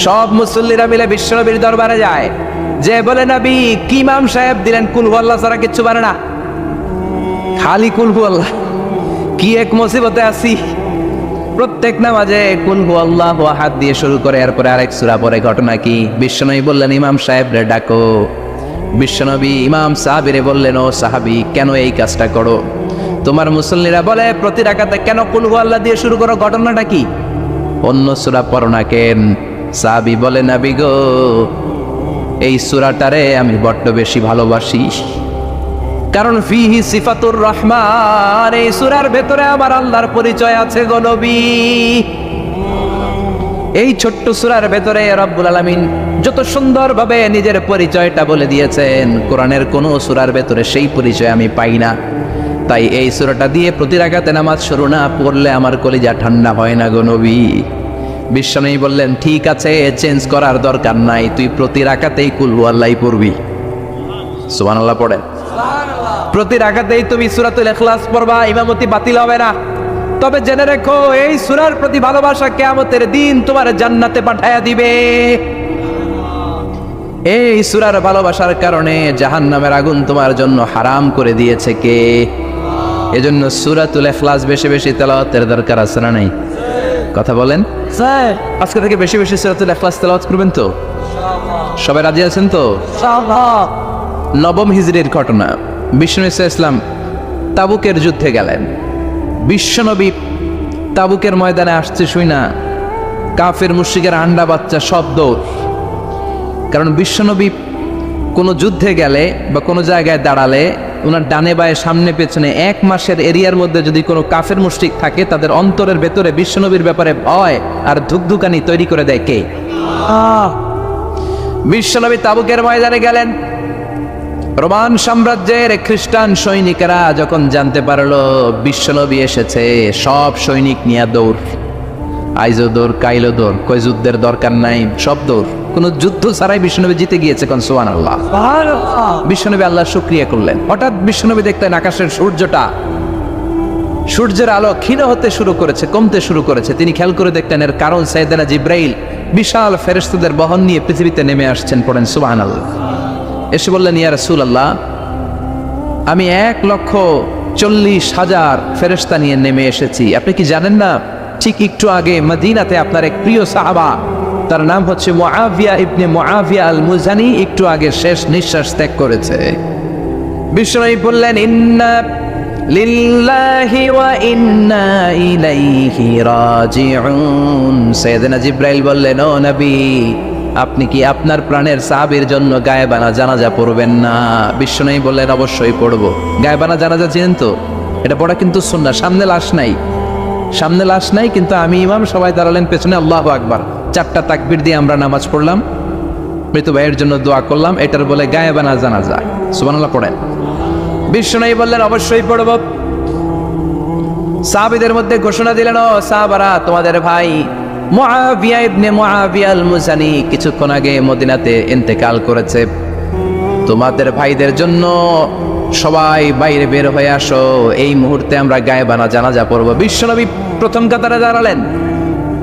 সব মুসল্লিরা মিলে বিশ্বনবীর দরবারে যায়, যে বলে, নবী কি ইমাম সাহেব দিলেন কুল হুয়াল্লাহ ছাড়া কিচ্ছু পারে না, খালি কুল হুয়াল্লাহ, কি এক মুসিবতে আছি। প্রত্যেক নামাজে কুল হুয়াল্লাহু আহাদ দিয়ে শুরু করে, এরপরে আরেক সূরা পড়ে। ঘটনা কি? বিশ্বনবী বললেন, ইমাম সাহেব রে ডাকো। বিশ্বনবী ইমাম সাহাবীরে বললেন, ও সাহাবী, কেন এই কাজটা করো? তোমার মুসল্লিরা বলে প্রতি রাকাতে কেন কুল হুয়াল্লাহ দিয়ে শুরু করো, ঘটনাটা কি? অন্য সূরা পড়ো না কেন? সাহাবী বলে, নবী গো, এই সূরাটারে আমি বড্ড বেশি ভালোবাসি, কারণ ফিহি সিফাতুর রহমান, এই সূরার ভেতরে আমার আল্লাহর পরিচয় আছে গো নবী। এই ছোট্ট সূরার ভেতরে রব্বুল আলামিন যত সুন্দরভাবে নিজের পরিচয়টা বলে দিয়েছেন, কোরআনের কোন সূরার ভেতরে সেই পরিচয় আমি পাই না। তাই এই সূরাটা দিয়ে প্রতি রাকাতে নামাজ শুরু না পড়লে আমার কলিজা ঠান্ডা হয় না গো নবী। বিশ্বনবী বললেন, ঠিক আছে, চেঞ্জ করার দরকার নাই, তুই প্রতি রাকাতেই কুল হুয়াল্লাহই পড়বি। সুবহানাল্লাহ পড়েন। প্রতি রাকাতেই তুমি সূরাতুল ইখলাস পড়বা, ইমামতি বাতিল হবে না। তবে জেনে রেখো, এই সূরার প্রতি ভালোবাসা কিয়ামতের দিন তোমার জান্নাতে পাঠায়া দিবে। এই সূরার ভালোবাসার কারণে জাহান্নামের আগুন তোমার জন্য হারাম করে দিয়েছে কে? এজন্য সূরাতুল ইখলাস বেশি বেশি তেলাওয়াতের দরকার আছে না নাই? কথা বলেন। স্যার, আজকে থেকে বেশি বেশি সূরাতুল ইখলাস তেলাওয়াত করবেন তো? সবাই রাজি আছেন তো? নবম হিজরির ঘটনা। বিশ্বনবী সাল্লাল্লাহু আলাইহি ওয়াসাল্লাম তাবুকের যুদ্ধে গেলেন। বিশ্বনবী তাবুকের ময়দানে আসছে শুই না, কাফের মুশরিকের আন্ডা বাচ্চা সব দৌড়। কারণ বিশ্বনবী কোনো যুদ্ধে গেলে বা কোনো জায়গায় দাঁড়ালে ওনার ডানে বায়ে সামনে পেছনে 1 মাসের এরিয়ার মধ্যে যদি কোনো কাফের মুশরিক থাকে, তাদের অন্তরের ভেতরে বিশ্বনবীর ব্যাপারে ভয় আর ধুকধুকানি তৈরি করে দেয় কে? বিশ্বনবী তাবুকের ময়দানে গেলেন। রোমান সাম্রাজ্যের খ্রিস্টান সৈনিকেরা যখন জানতে পারলো বিশ্বনবী এসেছে, সব সৈনিক নিয়ে দৌড়। আইজো দৌড়, কাইলো দৌড়, কই যুদ্ধের দরকার নাই, সব দৌড়। কোন যুদ্ধ ছাড়াই বিশ্বনবী জিতে গিয়েছে, কোন সুবহানাল্লাহ। বিশ্বনবী আল্লাহর শুকরিয়া করলেন। হঠাৎ বিশ্বনবী দেখলেন আকাশের সূর্যটা সূর্যের আলো ক্ষীণ হতে শুরু করেছে, কমতে শুরু করেছে। তিনি খেয়াল করে দেখলেন এর কারণ সাইয়েদনা জিব্রাইল বিশাল ফেরেশতাদের বহন নিয়ে পৃথিবীতে নেমে আসছেন। পড়েন সুবহানাল্লাহ। এসে বললেন, ইয়া রাসূলুল্লাহ, আমি 1,40,000 ফেরেশতা নিয়ে নেমে এসেছি। আপনি কি জানেন না, ঠিক একটু আগে মদিনাতে আপনার এক প্রিয় সাহাবা, তার নাম হচ্ছে মুআবিয়া ইবনে মুআবিয়া আল মুজানি, একটু আগে শেষ নিঃশ্বাস ত্যাগ করেছে। বিশ্বনবী বললেন, ইন্না লিল্লাহি ওয়া ইন্না ইলাইহি রাজিউন। সাইয়েদনা জিব্রাইল বললেন, ও নবী, আপনি কি আপনার প্রাণের সাহাবীর জন্য গায়েবানা জানাজা পড়বেন না? বিশ্বনবী বললেন, অবশ্যই পড়বো। গায়েবানা জানাজা চিনেন তো? এটা পড়া কিন্তু সুন্নাহ। সামনে লাশ নাই, সামনে লাশ নাই, কিন্তু আমি ইমাম, সবাই দাঁড়ালেন পেছনে, আল্লাহু আকবার, 4টা তাকবীর দিয়ে আমরা নামাজ পড়লাম, মৃত ভাইয়ের জন্য দোয়া করলাম, এটার বলে গায়েবানা জানাজা। সুবহানাল্লাহ পড়েন। বিশ্বনবী বললেন, অবশ্যই পড়ব। সাহাবীদের মধ্যে ঘোষণা দিলেন, ও সাহাবারা, তোমাদের ভাই মুআবিয়া ইবনে মুআবিয়া আল মুজানি কিছুক্ষণ আগে মদিনাতে ইন্তেকাল করেছে। তোমাদের ভাইদের জন্য সবাই বাইরে বের হয়ে আসো, এই মুহূর্তে আমরা গায়েবানা জানাজা পড়ব। বিশ্বনবী প্রথম কাতারে দাঁড়ালেন,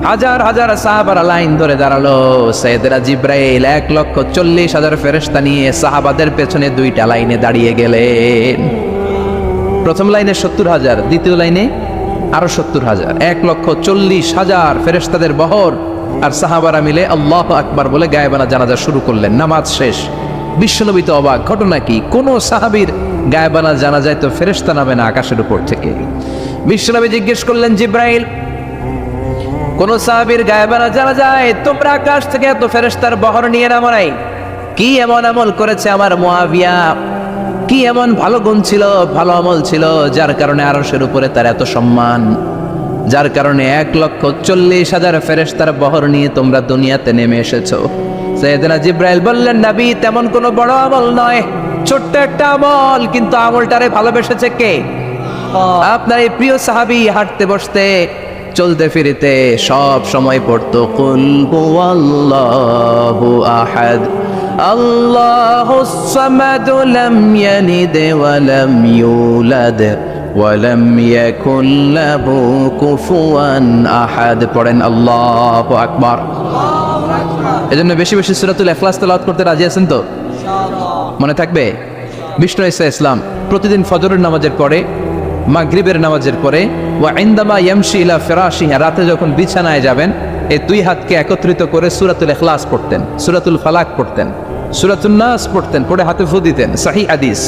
হাজার হাজার সাহাবারা লাইন ধরে দাঁড়ালো। সাইয়েদনা জিব্রাইল 1,40,000 ফেরেশতা নিয়ে সাহাবাদের পেছনে 2টা লাইনে দাঁড়িয়ে গেলেন। প্রথম লাইনে 70,000, দ্বিতীয় লাইনে আরো 70,000, 1,40,000 ফেরেশতাদের বহর। আর সাহাবারা মিলে আল্লাহু আকবার বলে গায়েবানা জানাজা শুরু করলেন। নামাজ শেষ। বিশ্বনবী তো অবাক, ঘটনা কি? কোন সাহাবীর গায়েবানা জানাজায় তো ফেরেশতা নামে না আকাশের উপর থেকে। বিশ্বনবী জিজ্ঞেস করলেন, জিব্রাইল, কোন সাহাবীর গায়েবানা জানাজায় তোমরা আকাশ থেকে এত ফেরেশতার বহর নিয়ে নামো নাই? কি এমন আমল করেছে আমার মুআবিয়া? কি এমন ভালো গুণ ছিল, ভালো আমল ছিল, যার কারণে আরশের উপরে তার এত সম্মান, যার কারণে 1,40,000 ফেরেশতার বহর নিয়ে তোমরা দুনিয়াতে নেমে এসেছো? সাইয়েদনা জিব্রাইল বললেন, নবী, তেমন কোনো বড় আমল নয়, ছোট্ট একটা আমল, কিন্তু আমলটারে ভালোবেসেছে কে? আপনার এই প্রিয় সাহাবী হাঁটতে বসতে চলতে ফিরিতে সব সময় পড়তো, কুল হুয়াল্লাহু আহাদ, আল্লাহুস সামাদ, লাম ইয়ালিদ ওয়া লাম ইউলাদ ওয়া লাম ইয়াকুল লাহু কুফুয়ান আহাদ। পড়েন আল্লাহু আকবার। এজন্য বেশি বেশি সূরাতুল ইখলাস তেলাওয়াত করতে রাজি আছেন তো? মনে থাকবে? বিষ্ণু ঈসা ইসলাম প্রতিদিন ফজরের নামাজের পরে, মাগরিবের নামাজের পরে, ওয়া ইনদামা ইয়ামশি ইলা ফিরাশিহি, রাতে যখন বিছানায় যাবেন, এই 2 হাতকে একত্রিত করে সূরাতুল ইখলাস পড়তেন, সূরাতুল ফালাক পড়তেন, সূরাতুন নাস পড়তেন, পড়ে হাতে ফু দিতেন। সহিহ হাদিস।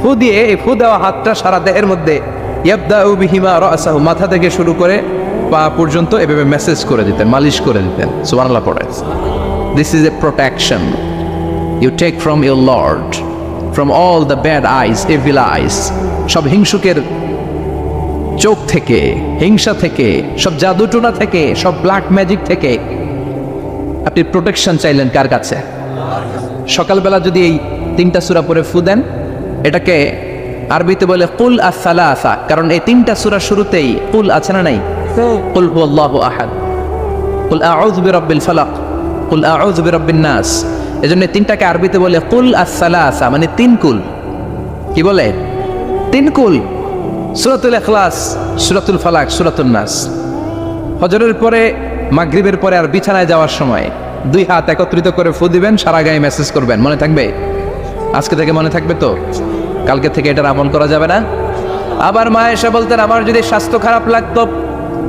ফু দিয়ে এই ফু দেওয়া হাতটা সারা দেহের মধ্যে ইয়াবদাউ বিহিমা রাসাহু, মাথা থেকে শুরু করে পা পর্যন্ত এভাবে মেসেজ করে দিতেন, মালিশ করে দিতেন। সুবহানাল্লাহ পড়েন। This is a protection you take from your lord, from all the bad eyes, evil eyes, সব হিংসুকের চোখ থেকে, হিংসা থেকে, সব জাদুটোনা থেকে, সব ব্ল্যাক ম্যাজিক থেকে আপনি প্রোটেকশন চাইলেন কার কাছে? সকালবেলা যদি এই 3টা সূরা পড়ে ফু দেন, এটাকে আরবিতে বলে কুল আস-সালাসা, কারণ এই 3টা সূরার শুরুতেই কুল আছে না নাই? কুল হুয়াল্লাহু আহাদ, কুল আউযু বিরাব্বিল ফালাক, কুল আউযু বিরাব্বিন নাস। এজন্য 3টাকে আরবিতে বলে কুল আস-সালাসা, মানে 3 কুল। কি বলে? 3 কুল। সূরাতুল ইখলাস, সূরাতুল ফালাক, সূরাতুন নাস। ফজরের পরে, মাগরিবের পরে আর বিছানায় যাওয়ার সময় 2 হাত একত্রিত করে ফু দিবেন, সারা গায়ে মেসেজ করবেন। মনে থাকবে? আজকে থেকে মনে থাকবে তো? কালকে থেকে এটার আমল করা যাবে না? আবার মা এসে বলতেন, আমার যদি স্বাস্থ্য খারাপ লাগতো,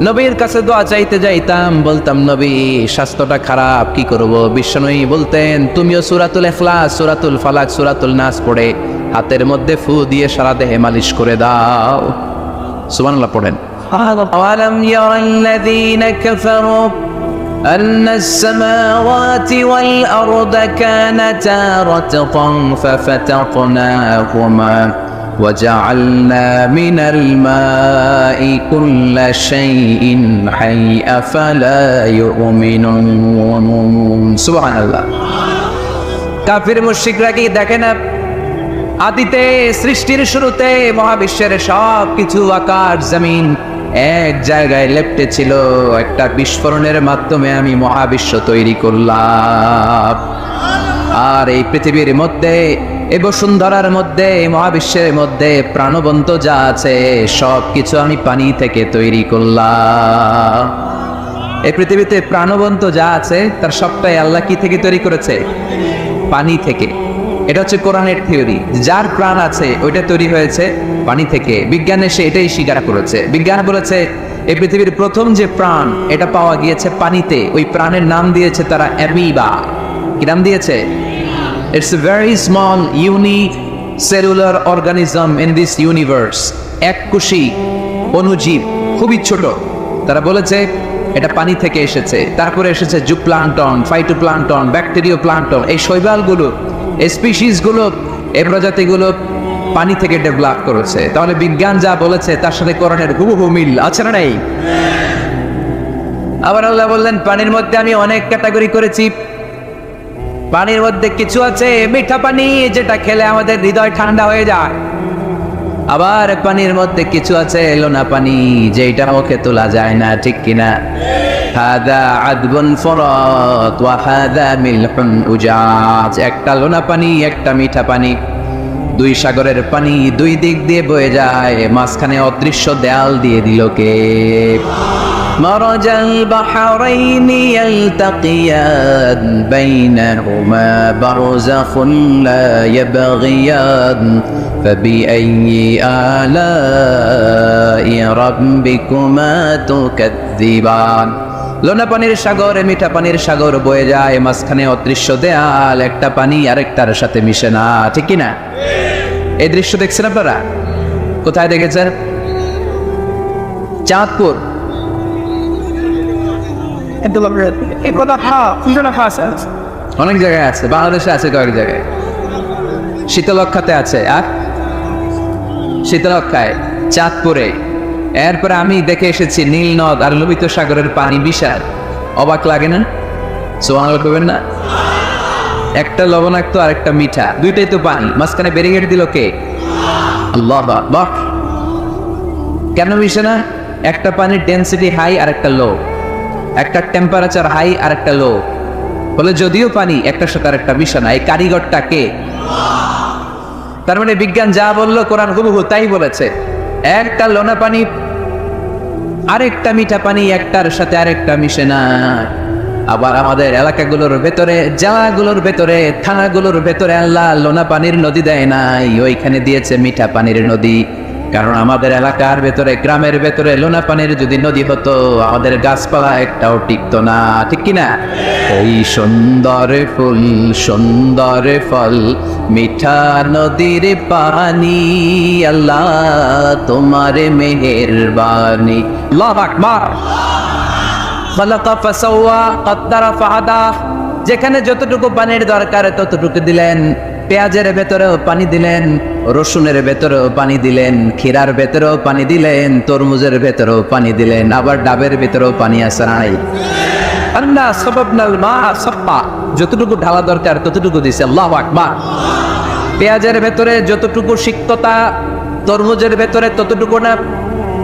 নবীর কাছে দোয়া চাইতে যাইতাম, বলতাম, নবী স্বাস্থ্যটা খারাপ, কি করব? বিশ্বনবী বলতেন, তুমিও সূরাতুল ইখলাস, সূরাতুল ফালাক, সূরাতুল নাস পড়ে হাতের মধ্যে ফু দিয়ে সারা দেহে মালিশ করে দাও। সুবহানাল্লাহ পড়েন। আওয়ালাম ইয়ারাল্লাযীনা কাফারু আন্নাস সামাওয়াতি ওয়াল আরদা কানাতা রাতকান ফাফাতাকনাহুমা وجعلنا من الماء كل شيء حي أفلا يؤمنون سبحان الله। কাফির মুশরিকরা কি দেখে না, আদিতে সৃষ্টির শুরুতে মহাবিশ্বের সব কিছু, আকাশ জমিন এক জায়গায় লেপ্টে ছিল, একটা বিস্ফোরণের মাধ্যমে আমি মহাবিশ্ব তৈরি করলাম। আর এই পৃথিবীর মধ্যে এই বসুন্ধরার মধ্যে, এই মহাবিশ্বের মধ্যে প্রাণবন্ত যা আছে সব কিছু আমি পানি থেকে তৈরি করলাম। এই পৃথিবীতে প্রাণবন্ত যা আছে তার সবটাই আল্লাহ কি থেকে তৈরি করেছে? পানি থেকে। এটা হচ্ছে কোরআনের থিওরি। যার প্রাণ আছে ওইটা তৈরি হয়েছে পানি থেকে। বিজ্ঞান এসে এটাই স্বীকার করেছে। বিজ্ঞান বলেছে এই পৃথিবীর প্রথম যে প্রাণ এটা পাওয়া গিয়েছে পানিতে। ওই প্রাণের নাম দিয়েছে তারা অ্যামিবা। কি নাম দিয়েছে? It's a very small unique cellular organism in this universe. এককোষী অণুজীব, খুবই ছোট। তারা বলেছে এটা পানি থেকে এসেছে। তারপরে এসেছে জুপ্লাঙ্কটন, ফাইটোপ্লাঙ্কটন, ব্যাকটেরিয়া প্লাঙ্কটন। এই শৈবালগুলো, এই স্পিসিসগুলো, এই প্রজাতিগুলো পানি থেকে ডেভেলপ করেছে। তাহলে বিজ্ঞান যা বলেছে তার সাথে কোরআনের হুবহু মিল আছে না নেই? আবার আল্লাহ বললেন পানির মধ্যে আমি অনেক ক্যাটাগরি করেছি। পানির মধ্যে কিছু আছে মিঠা পানি, যেটা খেলে আমাদের হৃদয় ঠান্ডা হয়ে যায়। আবার পানির মধ্যে কিছু আছে লোনা পানি, যেটা মুখে তোলা যায় না, ঠিক কিনা? হাদা আদবুন ফুরাত ওয়া হাদা মিলহুন উজাজ। একটা লোনা পানি, একটা মিঠা পানি, দুই সাগরের পানি দুই দিক দিয়ে বয়ে যায়, মাঝখানে অদৃশ্য দেয়াল দিয়ে দিল কে? মারাজাল বাহরাইনি ইয়ালতাকিয়ান বাইনাহুমা বারযাখুন লা ইয়াবগিয়ান ফাবিআইয়ি আলাই রাব্বিকুমা তুকাযযিবান। লোনা পানির সাগর, মিঠা পানির সাগর বয়ে যায়, মাঝখানে অদৃশ্য দেয়াল, একটা পানি আরেকটার সাথে মিশে না, ঠিক কি না? এই দৃশ্য দেখছেন আপনারা? কোথায় দেখেছেন? চাঁদপুর। অনেক জায়গায় আছে, বাংলাদেশে আছে কয়েক জায়গায়। শীতলক্ষাতে আছে, আর শীতলক্ষায়, চাঁদপুরে। এরপরে আমি দেখে এসেছি নীল নদ আর লোহিত সাগরের পানি বিশাল। অবাক লাগে না? সুবহানাল্লাহ করবেন না? একটা লবণাক্ত আর একটা মিঠা, দুইটাই তো পানি, মাঝখানে ব্যারিকেড দিল কে? আল্লাহ। বাহ, কেন মিশে না? একটা পানির ডেনসিটি হাই আর একটা লো, একটা টেম্পারেচার হাই আর একটা লো। বলে যদিও পানি একটার সাথে আরেকটা মিশে না, এই কারিগরটা কে? তার মানে বিজ্ঞান যা বললো কোরআন হুবহু তাই বলেছে। একটা লোনা পানি আরেকটা মিঠা পানি, একটার সাথে আরেকটা মিশে না। আবার আমাদের এলাকাগুলোর ভেতরে, জেলাগুলোর ভেতরে, থানাগুলোর ভেতরে আল্লাহ লোনা পানির নদী দেয় নাই, ওইখানে দিয়েছে মিঠা পানির নদী। কারণ আমাদের এলাকার ভেতরে, গ্রামের ভেতরে লোনা পানির যদি নদী হতো, আমাদের গাছপালা একটাও টিকতো না, ঠিক কিনা? ওই সুন্দর ফুল, সুন্দর ফল, মিঠা নদীর পানি, আল্লাহ তোমার মেহেরবানি। আল্লাহু আকবার। খালাকা ফাসাওয়া কদ্দারা ফাহাদা। যেখানে যতটুকু পানির দরকার ততটুকু দিলেন। পেঁয়াজের ভেতরেও পানি দিলেন, রসুনের ভেতরেও পানি দিলেন, ক্ষীরার ভেতরেও পানি দিলেন, তরমুজের ভেতরেও পানি দিলেন, আবার ডাবের ভেতরেও পানি আছে নাই? আন্না সাবাবনাল মা সাব্বা। যতটুকু ঢালা দরকার ততটুকু দিছে। আল্লাহু আকবার। পেঁয়াজের ভেতরে যতটুকু সিক্ততা, তরমুজের ভেতরে ততটুকু না।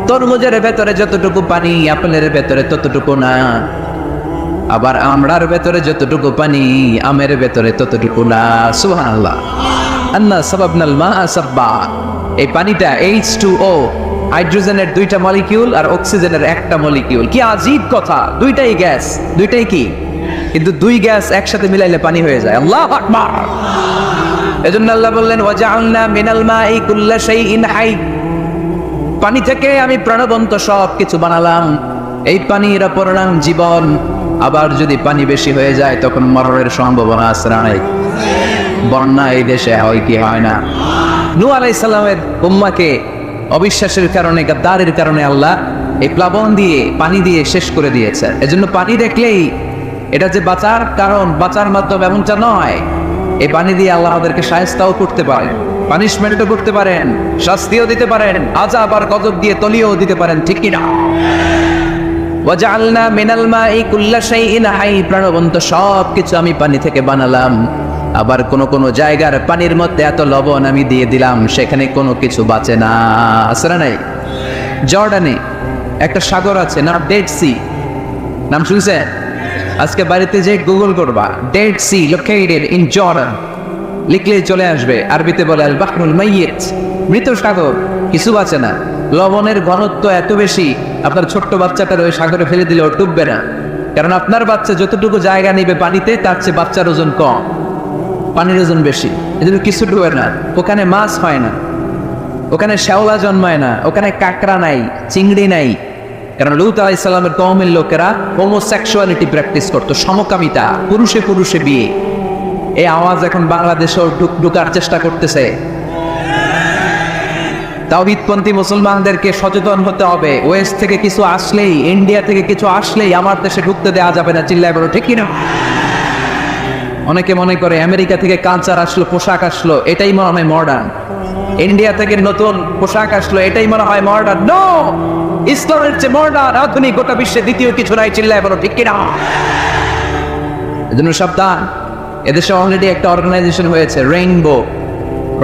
তরমুজের ভেতরে যতটুকু পানি, আপেলের ভেতরে ততটুকু না। আবার আমড়ার ভেতরে যতটুকু পানি, আমের ভেতরে ততটুকু না। সুবহানাল্লাহ। আন্না সাবাবনাল মা সাব্বা। এই পানিটা H2O, হাইড্রোজেনের দুইটা মলিকিউল আর অক্সিজেনের একটা মলিকিউল। কি আজীব কথা! দুইটাই গ্যাস, দুইটাই কি? কিন্তু দুই গ্যাস একসাথে মিলাইলে পানি হয়ে যায়। আল্লাহু আকবার। এজন্য আল্লাহ বললেন ওয়াজআলনা মিনাল মাই কুল্লা শাইইন হাই। পানি থেকে আমি প্রাণবন্ত সব কিছু বানালাম। এই পানির অপর নাম জীবন। আবার যদি পানি বেশি হয়ে যায় তখন মরণের সম্ভাবনা আছে না নাই? বন্যা এই দেশে হয় কি হয় না? নূহ আলাইহিস সালামের উম্মাহকে অবিশ্বাসের কারণে, গাদ্দারের কারণে আল্লাহ এই প্লাবন দিয়ে, পানি দিয়ে শেষ করে দিয়েছে। এজন্য পানি দেখলেই এটা যে বাঁচার কারণ, বাঁচার মাধ্যম এমনটা নয়। এই পানি দিয়ে আল্লাহ আমাদেরকে শায়েস্তাও করতে পারেন, পানিশমেন্টও করতে পারেন, শাস্তিও দিতে পারেন, আযাব আর গজব দিয়ে তলিয়েও দিতে পারেন, ঠিক কি না? ওয়াজআলনা মিনাল মাই কুল্লা শাইইন হাই। প্রাণবন্ত সব কিছু আমি পানি থেকে বানালাম। আবার কোন জায়গার পানির মধ্যে এত লবণ আমি দিয়ে দিলাম, সেখানে কোনো কিছু বাঁচে না। আছে না নাই? জর্ডানে একটা সাগর আছে, নাম ডেড সি। নাম শুনছেন? আজকে বাড়িতে যে গুগল করবা, Dead Sea located in Jordan. লিখলেই চলে আসবে। আরবিতে বলে আল বাহরুল মাইয়িত, মৃত সাগর, কিছু বাঁচে না। লবণের ঘনত্ব এত বেশি, আপনার ছোট্ট বাচ্চাটার ওই সাগরে ফেলে দিলে ও ডুববে না, কারণ আপনার বাচ্চা যতটুকু জায়গা নিবে পানিতে, তার চেয়ে বাচ্চার ওজন কম, পানির ওজন বেশি, এজন্য কিছু ডুবে না। ওখানে মাছ হয় না, ওখানে শ্যাওলা জন্মায় না, ওখানে কাঁকড়া নাই, চিংড়ি নাই, কারণ লূত আলাইহিস সালামের কওমের লোকেরা হোমোসেক্সুয়ালিটি প্র্যাকটিস করতো, সমকামিতা, পুরুষে পুরুষে বিয়ে। এই আওয়াজ এখন বাংলাদেশেও ঢুকার চেষ্টা করতেছে। তাওহীদপন্থী মুসলমানদেরকে সচেতন হতে হবে। ওয়েস্ট থেকে কিছু আসলেই, ইন্ডিয়া থেকে কিছু আসলেই আমার দেশে ঢুকতে দেওয়া যাবে না, চিল্লায় বলো ঠিক কিনা? অনেকে মনে করে আমেরিকা থেকে কালচার আসলো, পোশাক আসলো, এটাই মনে হয় মডার্ন। ইন্ডিয়া থেকে নতুন পোশাক আসলো, এটাই মনে হয় মডার্ন। নো, ইসলামের চেয়ে মডার্ন, আধুনিক গোটা বিশ্বে দ্বিতীয় কিছু নাই, চিল্লায় বলো ঠিক কিনা? এজন্য সাবধান। এদেশে অলরেডি একটা অর্গানাইজেশন হয়েছে, রেইনবো,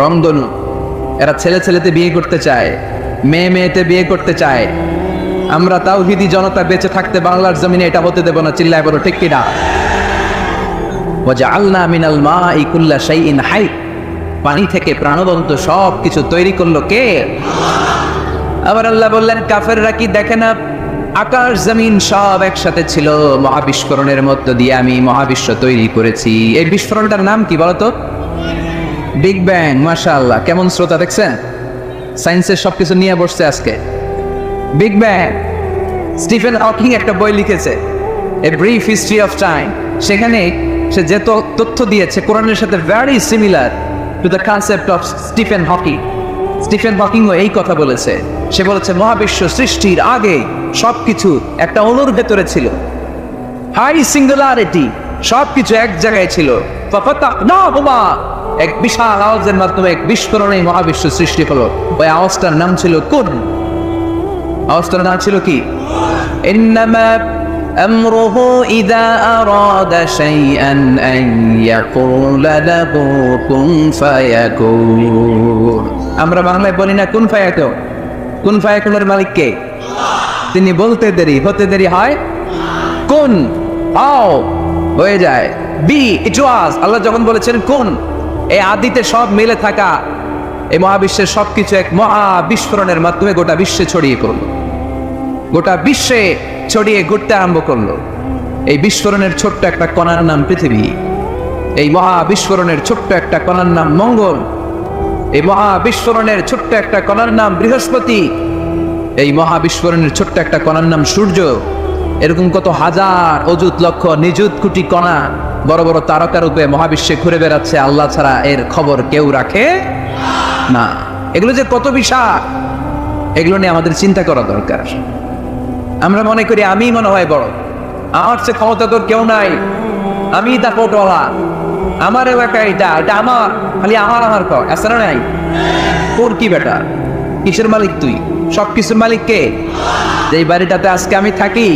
রংধনু। এরা ছেলে ছেলেতে বিয়ে করতে চায়, মেয়ে মেয়েতে বিয়ে করতে চায়। আমরা তাওহীদি জনতা বেঁচে থাকতে বাংলার জমিনে এটা হতে দেব না, চিল্লায় বলো ঠিক কিনা? ওয়াজআলনা মিনাল মাই কুল্লা শাইইন হাই, পানি থেকে প্রাণবন্ত সব কিছু তৈরি করলো কে? আবার আল্লাহ বললেন কাফেররা কি দেখে না, আকাশ জমিন সব একসাথে ছিল, মহাবিস্ফোরণের মধ্য দিয়ে আমি মহাবিশ্ব তৈরি করেছি। এই বিস্ফোরণটার নাম কি বলতো? Big bang. মাশাআল্লাহ, কেমন শ্রোতা দেখছেন? সায়েন্সের সবকিছু নিয়ে বসছে আজকে। Big bang. স্টিফেন হকিং একটা বই লিখেছে, a brief history of time. সেখানে সে যে তথ্য দিয়েছে কোরআনের সাথে very similar to the concept of Stephen Hawking. Stephen হকিংও এই কথা বলেছে। সে বলেছে মহাবিশ্ব সৃষ্টির আগে সবকিছু একটা অণুর ভেতরে ছিল, হাই সিঙ্গুলারিটি, সবকিছু এক জায়গায় ছিল। এক বিশাল আওয়াজের মাধ্যমে এক বিস্ফোরণে মহাবিশ্ব সৃষ্টি হলো। ওই আওয়াজটার নাম ছিল কুন। আওয়াজটার নাম ছিল কি? ইন্নামা আমরুহু ইযা আরাদা শাইআন আন ইয়াকুলা লাহু কুন ফায়াকুন। আমরা বাংলায় বলি না কুন ফায়াকুন? কুন ফায়াকুনের মালিক কে? তিনি বলতে দেরি, হতে দেরি হয়। কুন, হাও, হয়ে যায়। বি, ইট ওয়াজ। আল্লাহ যখন বলেছেন কুন, এই আদিতে সব মিলে থাকা এই মহাবিশ্বের সবকিছু এক মহা বিস্ফোরণের মাধ্যমে গোটা বিশ্বে ছড়িয়ে পড়লো, গোটা বিশ্বে ছড়িয়ে ঘুরতে আরম্ভ করলো। এই বিস্ফোরণের ছোট্ট একটা কণার নাম পৃথিবী। এই মহা বিস্ফোরণের ছোট্ট একটা কণার নাম মঙ্গল। এই মহা বিস্ফোরণের ছোট্ট একটা কণার নাম বৃহস্পতি। এই মহা বিস্ফোরণের ছোট্ট একটা কণার নাম সূর্য। এরকম কত হাজার, অযুত, লক্ষ, নিযুত কোটি কণা বড় বড় তারকা রূপে মহাবিশ্বে ঘুরে বেড়াচ্ছে। আল্লাহ ছাড়া এর খবর কেউ রাখে না। এগুলো যে কত বিশাল, এগুলো নিয়ে আমাদের চিন্তা করা দরকার। আমরা মনে করি আমি মনে হয় বড়, আমার চেয়ে ক্ষমতা তোর কেউ নাই, আমি তা ফটোওয়ালা, আমার এলাকা এটা আমার, খালি আমার আমার কর, আসলে নাই। তোর কি বেটা? কিসের মালিক তুই? সব কিছুর মালিক কে? যেই বাড়িটাতে আজকে আমি থাকি,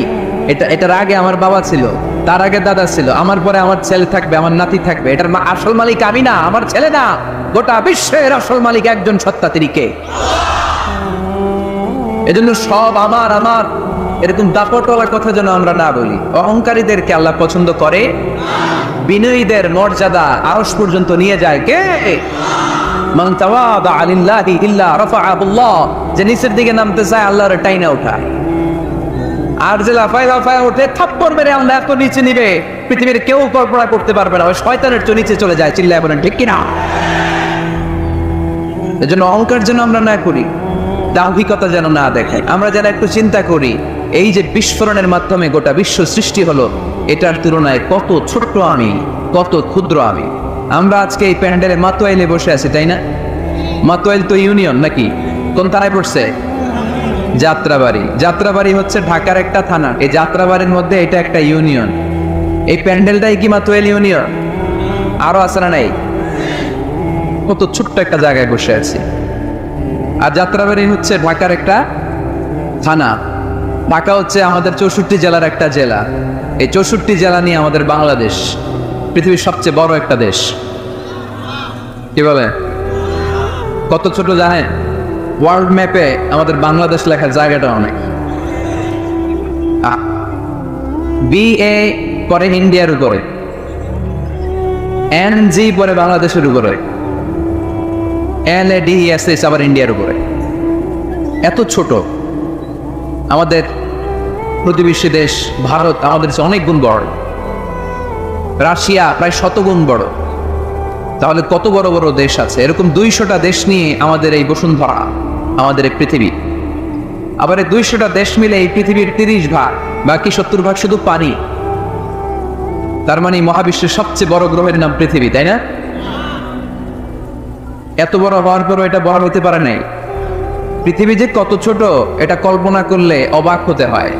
এটার আগে আমার বাবা ছিল, তার আগে দাদা ছিল, আমার পরে আমার ছেলে থাকবে, আমার নাতি থাকবে। এটার আসল মালিক আমি না, আমার ছেলে না, গোটা বিশ্বের আসল মালিক একজন সত্তা, তিনি কে? এজন্য সব আমার আমার এরকম দাপটওয়ালার কথা যেন আমরা না বলি। অহংকারীদেরকে আল্লাহ পছন্দ করে, বিনয়ীদের মর্যাদা আরশ পর্যন্ত নিয়ে যায় কে? মান তাওয়াদা লিল্লাহি ইল্লা রাফাআহুল্লাহ। যে নিচের দিকে নামতে চায় আল্লাহর টাইনা উঠায়, আর যে লাফায় লাফায় ওঠে থাপ্পড় মেরে আল্লাহ এত নিচে নিবে পৃথিবীর কেউ কল্পনা করতে পারবে না। ওই শয়তানের চেয়ে নিচে চলে যায়, চিল্লায় বলেন ঠিক কিনা? এজন্য অহংকার যেন আমরা না করি, দাম্ভিকতা যেন না দেখাই। আমরা যেন একটু চিন্তা করি, এই যে বিস্ফোরণের মাধ্যমে গোটা বিশ্ব সৃষ্টি হলো, এটার তুলনায় কত ছোট্ট আমি, কত ক্ষুদ্র আমি। আমরা আজকে এই প্যান্ডেলে মাতোয়াইলে বসে আছি, তাই না? মাতোয়াইল তো ইউনিয়ন নাকি? কোন থানায় পড়ছে? যাত্রাবাড়ি। যাত্রাবাড়ি হচ্ছে ঢাকার একটা থানা। এই যাত্রাবাড়ির মধ্যে এটা একটা ইউনিয়ন। এই প্যান্ডেলটাই কি মাতোয়াইল ইউনিয়ন? আরো আছে না নাই? কত ছোট্ট একটা জায়গায় বসে আছি। আর যাত্রাবাড়ি হচ্ছে ঢাকার একটা থানা। ঢাকা হচ্ছে আমাদের 64 জেলার একটা জেলা। এই 64 জেলা নিয়ে আমাদের বাংলাদেশ পৃথিবীর সবচেয়ে বড় একটা দেশ। কি বলে? কত ছোট জানেন? ওয়ার্ল্ড ম্যাপে আমাদের বাংলাদেশ লেখার জায়গাটা অনেক। BA করে ইন্ডিয়ার উপরে, এনজি পরে বাংলাদেশের উপরে, LADESS আবার ইন্ডিয়ার উপরে। এত ছোট। আমাদের প্রতিবেশী দেশ ভারত আমাদের চেয়ে অনেক গুণ বড়, রাশিয়া প্রায় 100 গুণ বড়। তাহলে কত বড় বড় দেশ আছে? এরকম 200টা দেশ নিয়ে আমাদের এই বসুন্ধরা, আমাদের এই পৃথিবী। আবার এই 200টা দেশ মিলে এই পৃথিবীর 30 ভাগ, বাকি 70 ভাগ শুধু পানি। তার মানে মহাবিশ্বের সবচেয়ে বড় গ্রহের নাম পৃথিবী, তাই না? এত বড় হওয়ার পরও এটা বড় হতে পারে নাই। পৃথিবী যে কত ছোট এটা কল্পনা করলে অবাক হতে হয়।